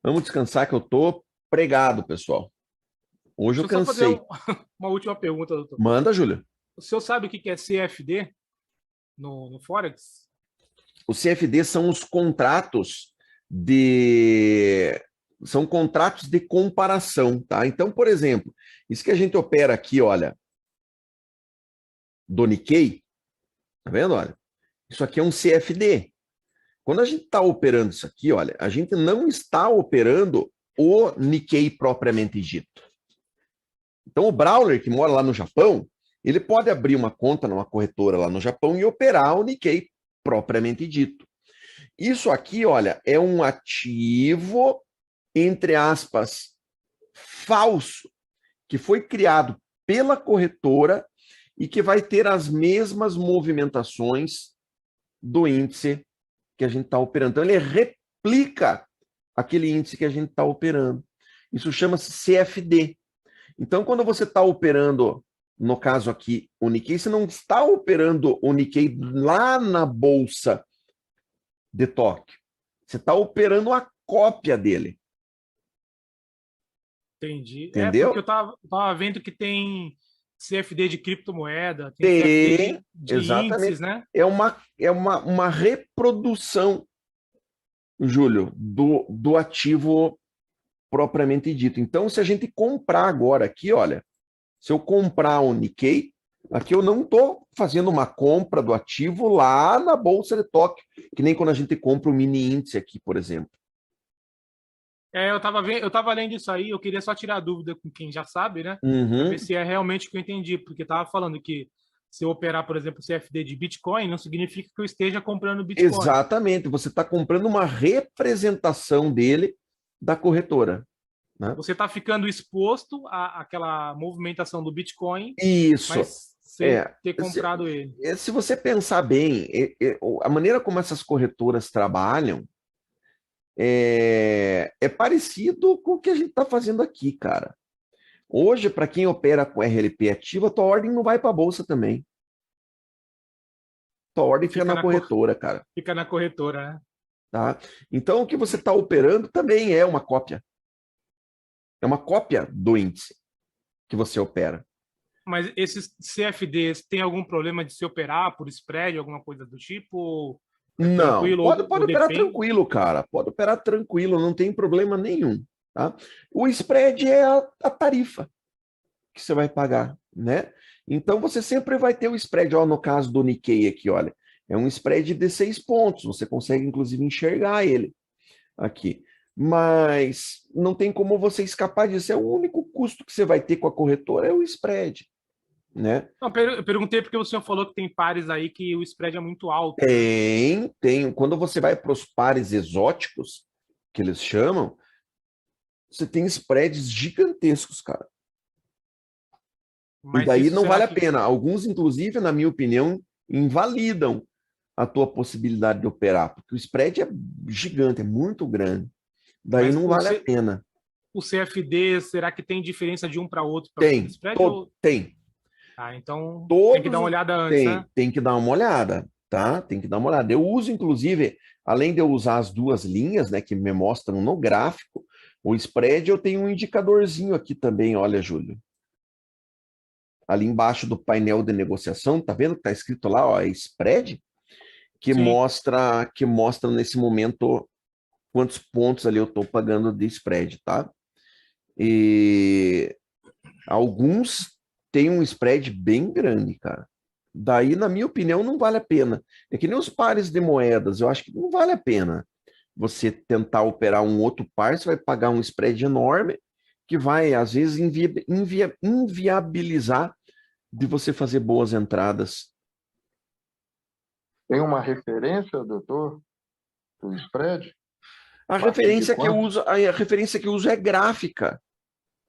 Vamos descansar que eu tô pregado, pessoal. Hoje eu cansei. Só fazer uma última pergunta, doutor. Manda, Júlio. O senhor sabe o que é CFD no Forex? O CFD são os contratos são contratos de comparação, tá? Então, por exemplo, isso que a gente opera aqui, olha, do Nikkei, tá vendo? Olha, isso aqui é um CFD. Quando a gente está operando isso aqui, olha, a gente não está operando o Nikkei propriamente dito. Então, o Brawler, que mora lá no Japão, ele pode abrir uma conta numa corretora lá no Japão e operar o Nikkei propriamente dito. Isso aqui, olha, é um ativo, entre aspas, falso, que foi criado pela corretora e que vai ter as mesmas movimentações do índice que a gente está operando. Então, ele replica aquele índice que a gente está operando. Isso chama-se CFD. Então, quando você está operando, no caso aqui, o Nikkei, você não está operando o Nikkei lá na Bolsa de Tóquio. Você está operando a cópia dele. Entendi. Entendeu? Porque eu tava vendo que tem CFD de criptomoeda, tem CFD de exatamente. índices, né? É uma reprodução, Júlio, do ativo propriamente dito. Então, se a gente comprar agora aqui, olha, se eu comprar um Nikkei, aqui eu não estou fazendo uma compra do ativo lá na Bolsa de Tóquio, que nem quando a gente compra o mini índice aqui, por exemplo. Eu tava lendo isso aí, eu queria só tirar a dúvida com quem já sabe, né? Para Uhum. ver se é realmente o que eu entendi, porque tava falando que se eu operar, por exemplo, CFD de Bitcoin, não significa que eu esteja comprando Bitcoin. Exatamente, você está comprando uma representação dele da corretora. Né? Você está ficando exposto àquela movimentação do Bitcoin, Isso. mas sem ter comprado ele. Se você pensar bem, a maneira como essas corretoras trabalham é parecido com o que a gente está fazendo aqui, cara. Hoje, para quem opera com RLP ativa, a tua ordem não vai para a bolsa também. Tua ordem fica na corretora, cara. Fica na corretora, né? Tá? Então, o que você está operando também é uma cópia. É uma cópia do índice que você opera. Mas esses CFDs têm algum problema de se operar por spread, alguma coisa do tipo? Não, Tranquilo, pode operar depende? tranquilo, cara. Pode operar tranquilo, não tem problema nenhum. Tá? O spread é a tarifa que você vai pagar, né? Então você sempre vai ter o spread, ó, no caso do Nikkei aqui, olha, é um spread de 6 pontos, você consegue inclusive enxergar ele aqui, mas não tem como você escapar disso, é o único custo que você vai ter com a corretora, é o spread, né? Não, eu perguntei porque o senhor falou que tem pares aí que o spread é muito alto. Tem. Quando você vai para os pares exóticos, que eles chamam, você tem spreads gigantescos, cara. Mas e daí isso não será vale que- a pena. Alguns, inclusive, na minha opinião, invalidam a tua possibilidade de operar, porque o spread é gigante, é muito grande. Daí Mas não vale a pena. o CFD, será que tem diferença de um para outro para Tem, spread? tem. Então tem que Todos dar uma olhada antes, tem, né? tem que dar uma olhada, tá? Tem que dar uma olhada. Eu uso, inclusive, além de eu usar as duas linhas, né, que me mostram no gráfico, o spread, eu tenho um indicadorzinho aqui também, olha, Júlio. Ali embaixo do painel de negociação, tá vendo que tá escrito lá, ó, spread, que Sim. mostra nesse momento quantos pontos ali eu estou pagando de spread, tá? E alguns têm um spread bem grande, cara. Daí, na minha opinião, não vale a pena. É que nem os pares de moedas, eu acho que não vale a pena você tentar operar um outro par, você vai pagar um spread enorme que vai, às vezes, inviabilizar de você fazer boas entradas. Tem uma referência, doutor, do spread? A partir de referência que eu quanto? uso, a referência que eu uso é gráfica,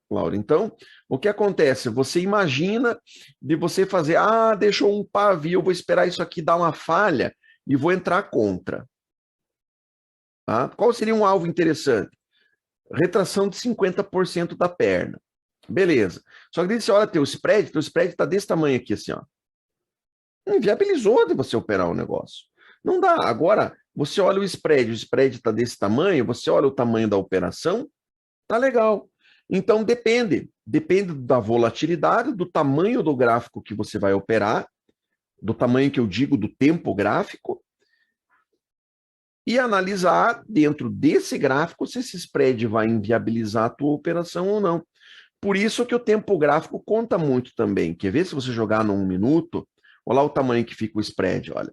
Laura. Então, o que acontece? Você imagina de você fazer, deixou um pavio, eu vou esperar isso aqui dar uma falha e vou entrar contra. Tá? Qual seria um alvo interessante? Retração de 50% da perna. Beleza. Só que daí você olha teu spread está desse tamanho aqui, assim, ó. Inviabilizou de você operar o negócio. Não dá. Agora, você olha o spread está desse tamanho, você olha o tamanho da operação, tá legal. Então, depende da volatilidade, do tamanho do gráfico que você vai operar, do tamanho que eu digo do tempo gráfico, e analisar dentro desse gráfico se esse spread vai inviabilizar a tua operação ou não. Por isso que o tempo gráfico conta muito também. Quer ver se você jogar no 1 minuto? Olha lá o tamanho que fica o spread, olha.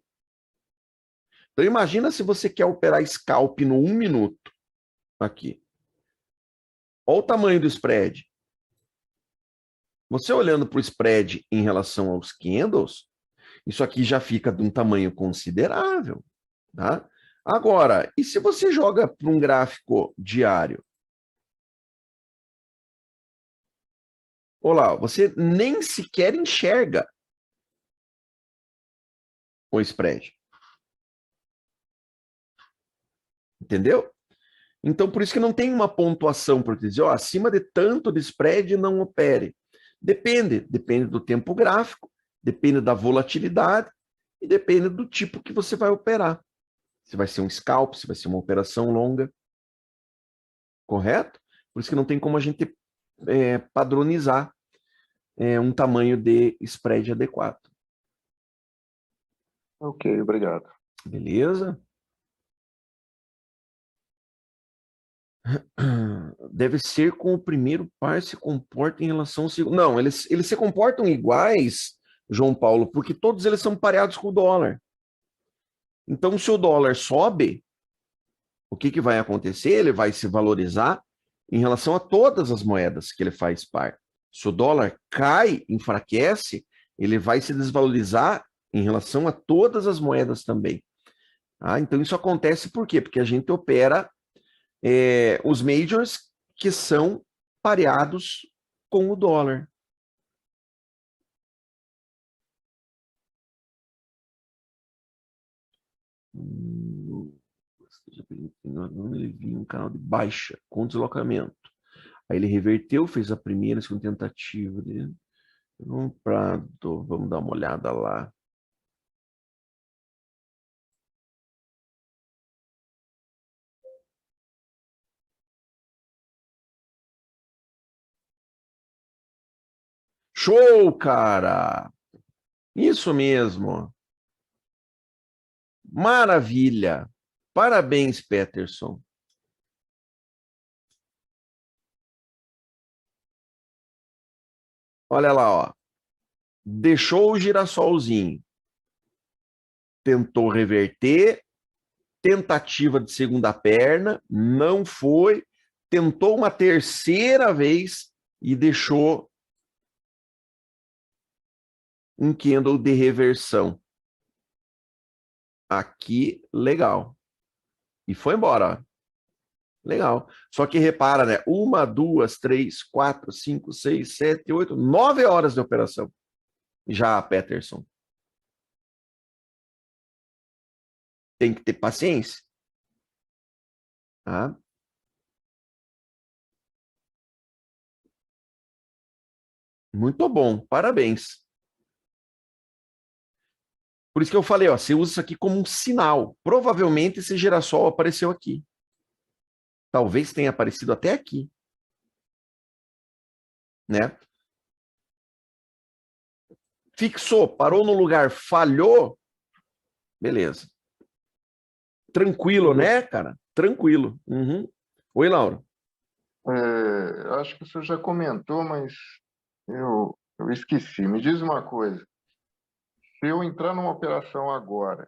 Então imagina se você quer operar scalp no 1 minuto. Aqui. Olha o tamanho do spread. Você olhando para o spread em relação aos candles, isso aqui já fica de um tamanho considerável. Tá? Agora, e se você joga para um gráfico diário? Olá, você nem sequer enxerga o spread. Entendeu? Então, por isso que não tem uma pontuação para dizer, acima de tanto de spread não opere. Depende do tempo gráfico, depende da volatilidade e depende do tipo que você vai operar. Se vai ser um scalp, se vai ser uma operação longa. Correto? Por isso que não tem como a gente padronizar um tamanho de spread adequado. Ok, obrigado. Beleza? Deve ser com o primeiro par se comporta em relação ao segundo. Não, eles se comportam iguais, João Paulo, porque todos eles são pareados com o dólar. Então, se o dólar sobe, o que vai acontecer? Ele vai se valorizar em relação a todas as moedas que ele faz par. Se o dólar cai, enfraquece, ele vai se desvalorizar em relação a todas as moedas também. Então, isso acontece por quê? Porque a gente opera os majors que são pareados com o dólar. Ele vinha um canal de baixa com deslocamento. Aí ele reverteu, fez a primeira, a segunda tentativa dele. Vamos dar uma olhada lá. Show, cara! Isso mesmo. Maravilha. Parabéns, Peterson. Olha lá, ó. Deixou o girassolzinho. Tentou reverter. Tentativa de segunda perna. Não foi. Tentou uma terceira vez e deixou um candle de reversão. Aqui, legal. E foi embora, ó. Legal. Só que repara, né? 1, 2, 3, 4, 5, 6, 7, 8, 9 horas de operação. Já, Peterson. Tem que ter paciência. Tá? Muito bom. Parabéns. Por isso que eu falei, ó, você usa isso aqui como um sinal. Provavelmente esse girassol apareceu aqui. Talvez tenha aparecido até aqui. Né? Fixou, parou no lugar, falhou. Beleza. Tranquilo, né, cara? Tranquilo. Uhum. Oi, Laura. Acho que o senhor já comentou, mas eu esqueci. Me diz uma coisa. Se eu entrar numa operação agora,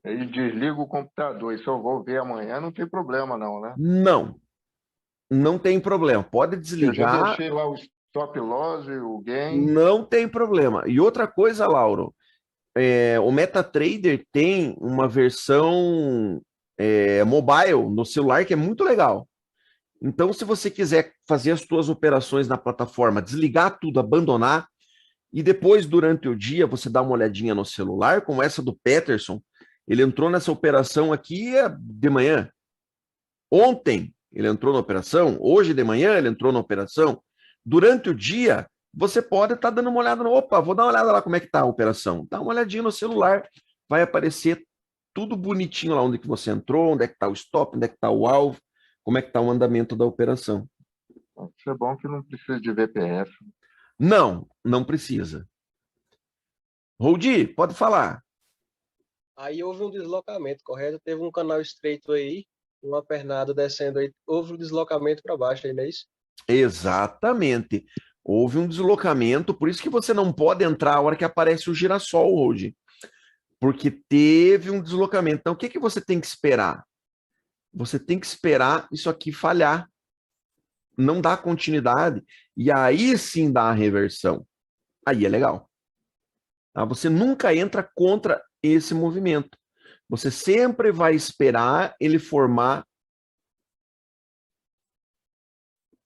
aí desligo o computador e só vou ver amanhã, não tem problema não, né? Não. Não tem problema. Pode Eu já desligar. deixei lá o stop loss e o gain. Não tem problema. E outra coisa, Lauro, o MetaTrader tem uma versão mobile no celular que é muito legal. Então, se você quiser fazer as suas operações na plataforma, desligar tudo, abandonar, e depois, durante o dia, você dá uma olhadinha no celular, como essa do Peterson, ele entrou nessa operação aqui de manhã. Ontem ele entrou na operação, hoje de manhã ele entrou na operação. Durante o dia, você pode estar dando uma olhada opa, vou dar uma olhada lá como é que está a operação. Dá uma olhadinha no celular, vai aparecer tudo bonitinho lá onde que você entrou, onde é que está o stop, onde é que está o alvo, como é que está o andamento da operação. Isso é bom que não precisa de VPF. Não, não precisa. Roldi, pode falar. Aí houve um deslocamento, correto? Teve um canal estreito aí, uma pernada descendo aí, houve um deslocamento para baixo aí, não é isso? Exatamente. Houve um deslocamento, por isso que você não pode entrar a hora que aparece o girassol hoje. Porque teve um deslocamento. Então, o que você tem que esperar? Você tem que esperar isso aqui falhar. Não dá continuidade. E aí sim dá a reversão. Aí é legal. Tá? Você nunca entra contra esse movimento. Você sempre vai esperar ele formar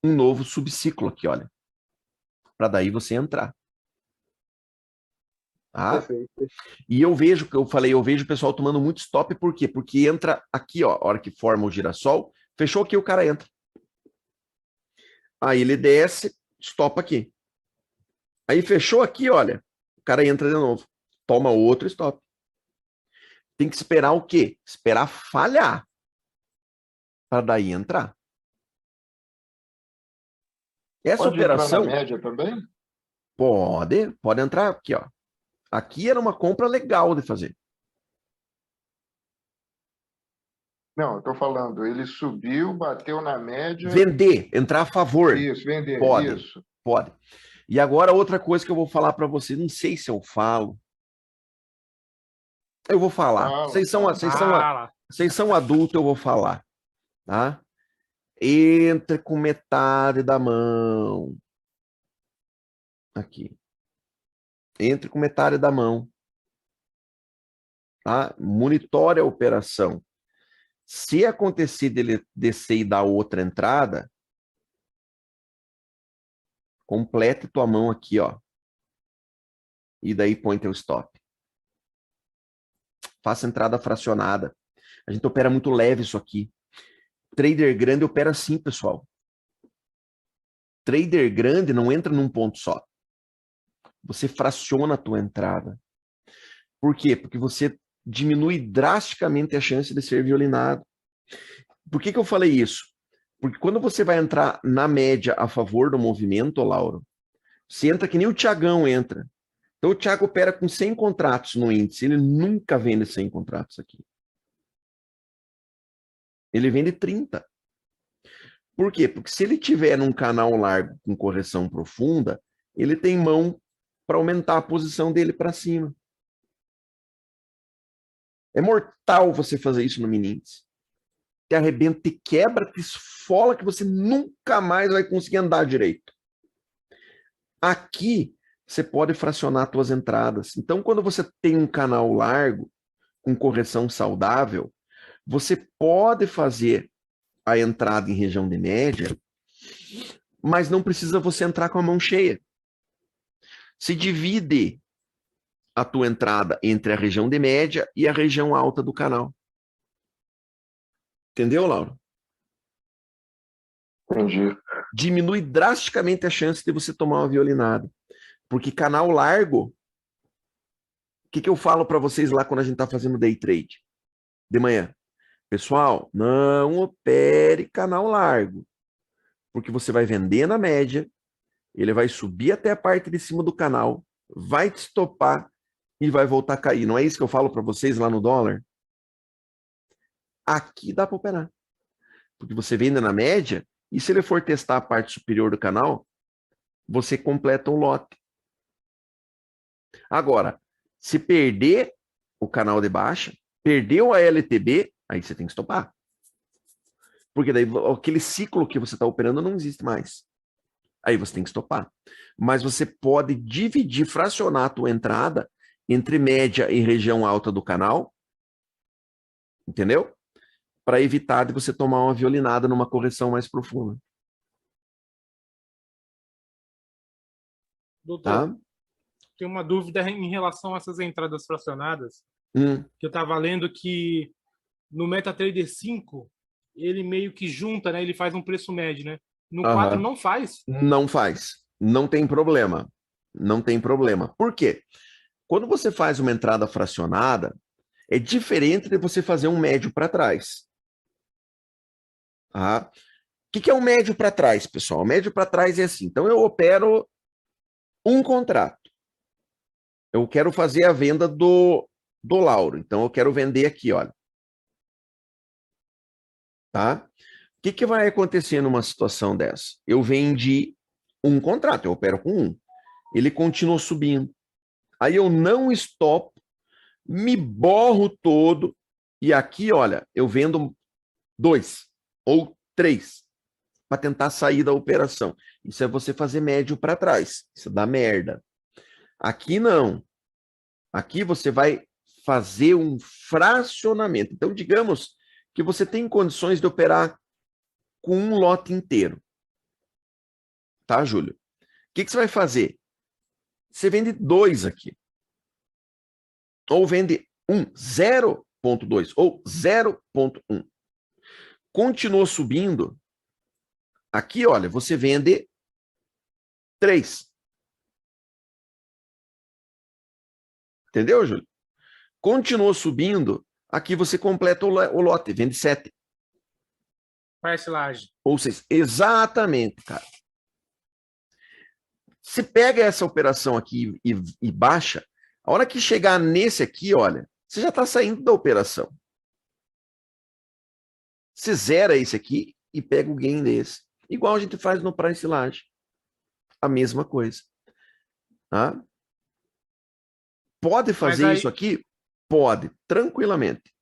um novo subciclo aqui, olha. Para daí você entrar. Tá? Perfeito. E eu vejo, que eu falei, eu vejo o pessoal tomando muito stop, por quê? Porque entra aqui, ó, a hora que forma o girassol, fechou aqui, o cara entra. Aí ele desce, stop aqui. Aí fechou aqui, olha, o cara entra de novo. Toma outro stop. Tem que esperar o quê? Esperar falhar. Para daí entrar. Essa Pode operação... entrar na média também? Pode entrar aqui, ó. Aqui era uma compra legal de fazer. Não, eu tô falando, ele subiu, bateu na média. Vender, entrar a favor. Isso, vender, Pode, isso. pode. E agora outra coisa que eu vou falar para você, não sei se eu falo. Eu vou falar. Fala, Vocês são adultos, eu vou falar, tá? Entre com metade da mão. Aqui. Entre com metade da mão. Tá? Monitore a operação. Se acontecer dele descer e dar outra entrada, complete tua mão aqui, ó. E daí põe teu stop. Faça entrada fracionada. A gente opera muito leve isso aqui. Trader grande opera assim, pessoal. Trader grande não entra num ponto só. Você fraciona a tua entrada. Por quê? Porque você diminui drasticamente a chance de ser violinado. Por que eu falei isso? Porque quando você vai entrar na média a favor do movimento, Lauro, você entra que nem o Thiagão entra. Então o Thiago opera com 100 contratos no índice. Ele nunca vende 100 contratos aqui. Ele vende 30. Por quê? Porque se ele tiver num canal largo com correção profunda, ele tem mão para aumentar a posição dele para cima. É mortal você fazer isso no mini índice. Te arrebenta, te quebra, te esfola que você nunca mais vai conseguir andar direito. Aqui, você pode fracionar suas entradas. Então, quando você tem um canal largo, com correção saudável, você pode fazer a entrada em região de média, mas não precisa você entrar com a mão cheia. Se divide a tua entrada entre a região de média e a região alta do canal. Entendeu, Lauro? Entendi. Diminui drasticamente a chance de você tomar uma violinada. Porque canal largo, o que eu falo para vocês lá quando a gente está fazendo day trade? De manhã. Pessoal, não opere canal largo. Porque você vai vender na média, ele vai subir até a parte de cima do canal, vai te estopar e vai voltar a cair. Não é isso que eu falo para vocês lá no dólar? Aqui dá para operar. Porque você vende na média, e se ele for testar a parte superior do canal, você completa o lote. Agora, se perder o canal de baixa, perdeu a LTB, aí você tem que estopar. Porque daí aquele ciclo que você está operando não existe mais. Aí você tem que estopar. Mas você pode dividir, fracionar a tua entrada entre média e região alta do canal, entendeu? Para evitar de você tomar uma violinada numa correção mais profunda. Doutor, Tá? tem uma dúvida em relação a essas entradas fracionadas, que eu estava lendo que no MetaTrader 5, ele meio que junta, né? Ele faz um preço médio, né? No 4 não faz? Não faz. Não tem problema. Não tem problema. Por quê? Quando você faz uma entrada fracionada, é diferente de você fazer um médio para trás. Tá? O que é um médio para trás, pessoal? O médio para trás é assim. Então, eu opero um contrato. Eu quero fazer a venda do Lauro. Então, eu quero vender aqui, olha. Tá? O que vai acontecer numa situação dessa? Eu vendi um contrato, eu opero com um. Ele continuou subindo. Aí eu não stop, me borro todo, e aqui, olha, eu vendo 2 ou 3 para tentar sair da operação. Isso é você fazer médio para trás. Isso dá merda. Aqui não. Aqui você vai fazer um fracionamento. Então, digamos que você tem condições de operar com um lote inteiro. Tá, Júlio? O que você vai fazer? Você vende 2 aqui. Ou vende 0,2 ou 0,1. Continuou subindo. Aqui, olha, você vende 3. Entendeu, Júlio? Continuou subindo. Aqui você completa o lote, vende 7. Price laje. Ou seja, exatamente, cara. Se pega essa operação aqui e baixa, a hora que chegar nesse aqui, olha, você já está saindo da operação. Você zera esse aqui e pega o gain desse. Igual a gente faz no price laje. A mesma coisa. Tá? Pode fazer isso aqui? Pode, tranquilamente.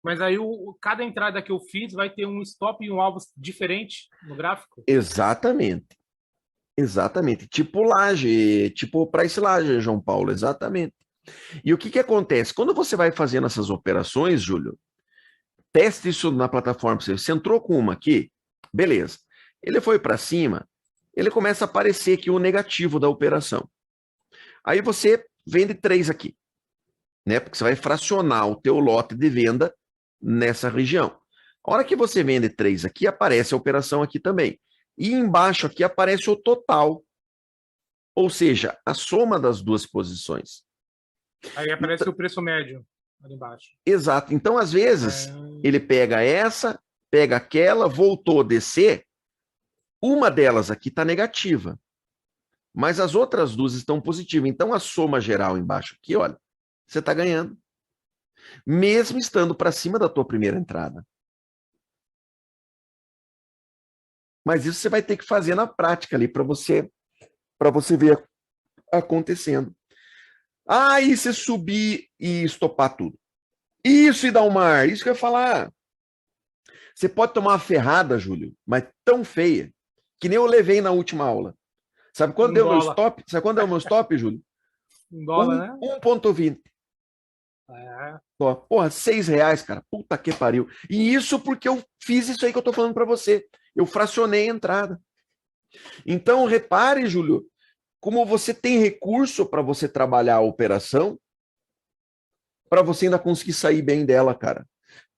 Mas aí cada entrada que eu fiz vai ter um stop e um alvo diferente no gráfico? Exatamente. Exatamente. Tipo laje, tipo price laje, João Paulo, exatamente. E o que que acontece? Quando você vai fazendo essas operações, Júlio, teste isso na plataforma. Você entrou com uma aqui, beleza. Ele foi para cima, ele começa a aparecer aqui o negativo da operação. Aí você vende 3 aqui, né? Porque você vai fracionar o teu lote de venda nessa região. A hora que você vende 3 aqui, aparece a operação aqui também. E embaixo aqui aparece o total. Ou seja, a soma das duas posições. Aí aparece o preço médio ali embaixo. Exato. Então, às vezes, ele pega essa, pega aquela, voltou a descer, uma delas aqui está negativa, mas as outras duas estão positivas. Então, a soma geral embaixo aqui, olha, você está ganhando. Mesmo estando para cima da tua primeira entrada. Mas isso você vai ter que fazer na prática ali para você ver acontecendo. Ah, e se subir e estopar tudo? Isso e dar um ar, isso que eu ia falar. Você pode tomar uma ferrada, Júlio, mas tão feia, que nem eu levei na última aula. Sabe quando deu meu stop? Sabe quando deu meu stop, Júlio? $1, né? 1,20. Porra, R$6, cara. Puta que pariu. E isso porque eu fiz isso aí que eu tô falando para você. Eu fracionei a entrada. Então, repare, Júlio, como você tem recurso para você trabalhar a operação, para você ainda conseguir sair bem dela, cara.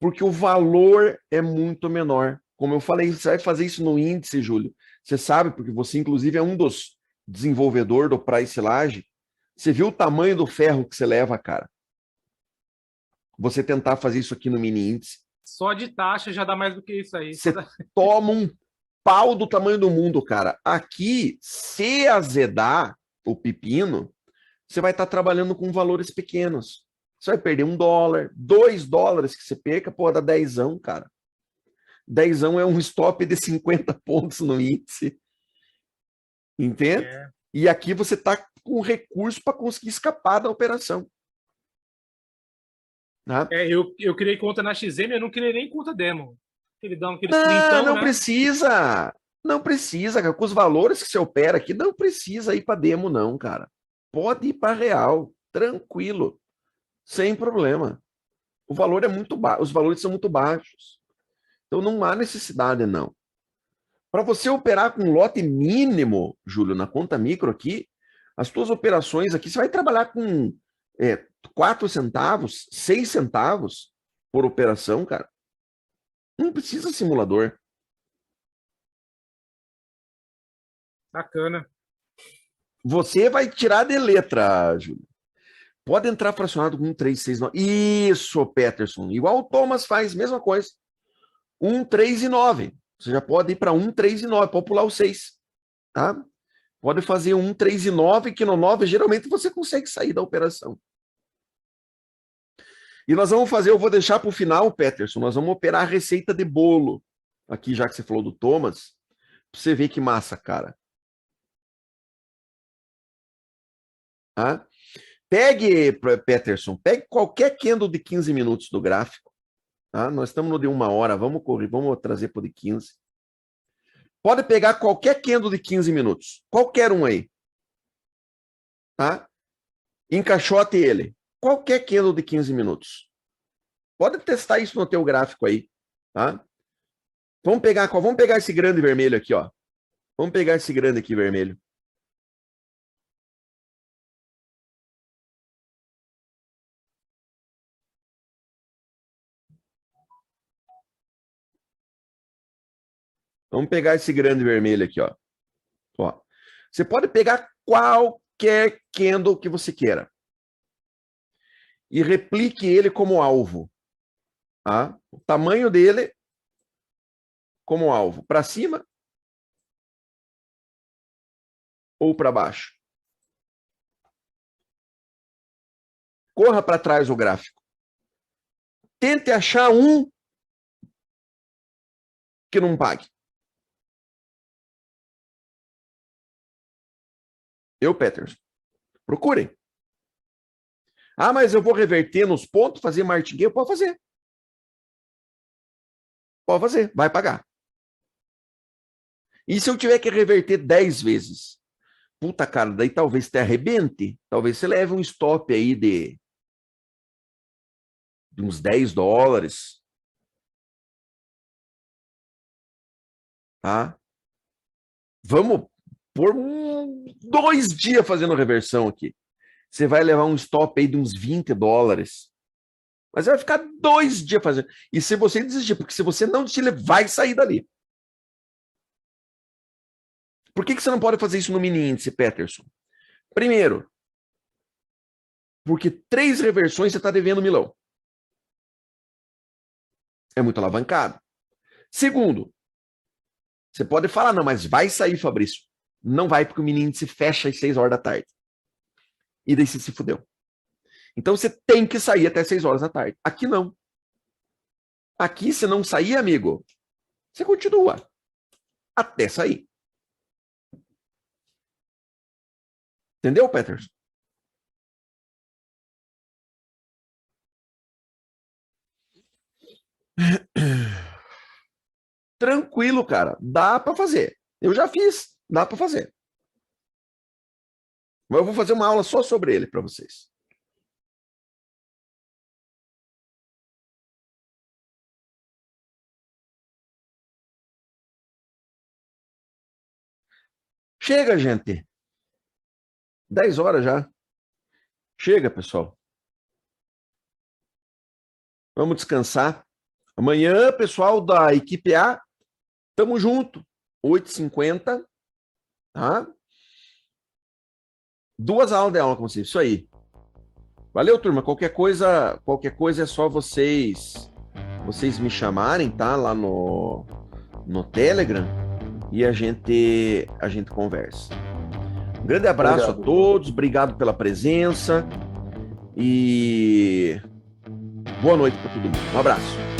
Porque o valor é muito menor. Como eu falei, você vai fazer isso no índice, Júlio. Você sabe, porque você, inclusive, é um dos desenvolvedores do Price Laje. Você viu o tamanho do ferro que você leva, cara? Você tentar fazer isso aqui no mini índice. Só de taxa já dá mais do que isso aí. Você toma um pau do tamanho do mundo, cara. Aqui, se azedar o pepino, você vai estar trabalhando com valores pequenos. Você vai perder $1, $2 que você perca, pô, dá 10, cara. 10 é um stop de 50 pontos no índice. Entende? É. E aqui você está com recurso para conseguir escapar da operação. Eu criei conta na XM, eu não criei nem conta demo. Ele dá aquele não né? precisa. Não precisa, cara. Com os valores que você opera aqui, não precisa ir para demo, não, cara. Pode ir para real, tranquilo, sem problema. O valor é muito baixo, os valores são muito baixos. Então não há necessidade, não. Para você operar com lote mínimo, Júlio, na conta micro aqui, as suas operações aqui, você vai trabalhar com 4 centavos, 6 centavos por operação, cara. Não precisa simulador. Bacana. Você vai tirar de letra, Júlio. Pode entrar fracionado com 1,369. Isso, Peterson. Igual o Thomas faz, mesma coisa. 1,3,9. Você já pode ir para 1,3,9, pode pular o 6. Tá? Pode fazer 1,3,9, que no 9 geralmente você consegue sair da operação. E nós vamos fazer, eu vou deixar para o final, Peterson, nós vamos operar a receita de bolo. Aqui, já que você falou do Thomas, para você ver que massa, cara. Tá? Pegue, Peterson, pegue qualquer candle de 15 minutos do gráfico. Tá? Nós estamos no de 1 hora, vamos correr, vamos trazer para o de 15. Pode pegar qualquer candle de 15 minutos, qualquer um aí. Tá? Encaixote ele. Qualquer candle de 15 minutos. Pode testar isso no teu gráfico aí. Tá? Vamos pegar esse grande vermelho aqui, ó. Vamos pegar esse grande aqui vermelho. Vamos pegar esse grande vermelho aqui, ó. Ó. Você pode pegar qualquer candle que você queira. E replique ele como alvo. Tá? O tamanho dele como alvo. Para cima ou para baixo. Corra para trás o gráfico. Tente achar um que não pague? Peterson. Procurem. Ah, mas eu vou reverter nos pontos, fazer martingale? Pode fazer. Pode fazer, vai pagar. E se eu tiver que reverter 10 vezes? Puta, cara, daí talvez te arrebente. Talvez você leve um stop aí de uns $10. Tá? Vamos por 2 dias fazendo reversão aqui. Você vai levar um stop aí de uns $20. Mas você vai ficar 2 dias fazendo. E se você desistir, porque se você não desistir, ele vai sair dali. Por que você não pode fazer isso no mini índice, Peterson? Primeiro, porque 3 reversões você está devendo milão. É muito alavancado. Segundo, você pode falar, não, mas vai sair, Fabrício. Não vai, porque o mini índice fecha às 6 horas da tarde. E daí você se fudeu. Então você tem que sair até 6 horas da tarde. Aqui não. Aqui, se não sair, amigo, você continua até sair. Entendeu, Peterson? Tranquilo, cara. Dá para fazer. Eu já fiz. Dá para fazer. Mas eu vou fazer uma aula só sobre ele para vocês. Chega, gente. 10 horas já. Chega, pessoal. Vamos descansar. Amanhã, pessoal da equipe A, tamo junto. 8h50. Tá? 2 aulas de aula com vocês. Isso aí. Valeu, turma. Qualquer coisa é só vocês me chamarem, tá? Lá no Telegram e a gente conversa. Um grande abraço a todos, obrigado pela presença e boa noite para todo mundo. Um abraço.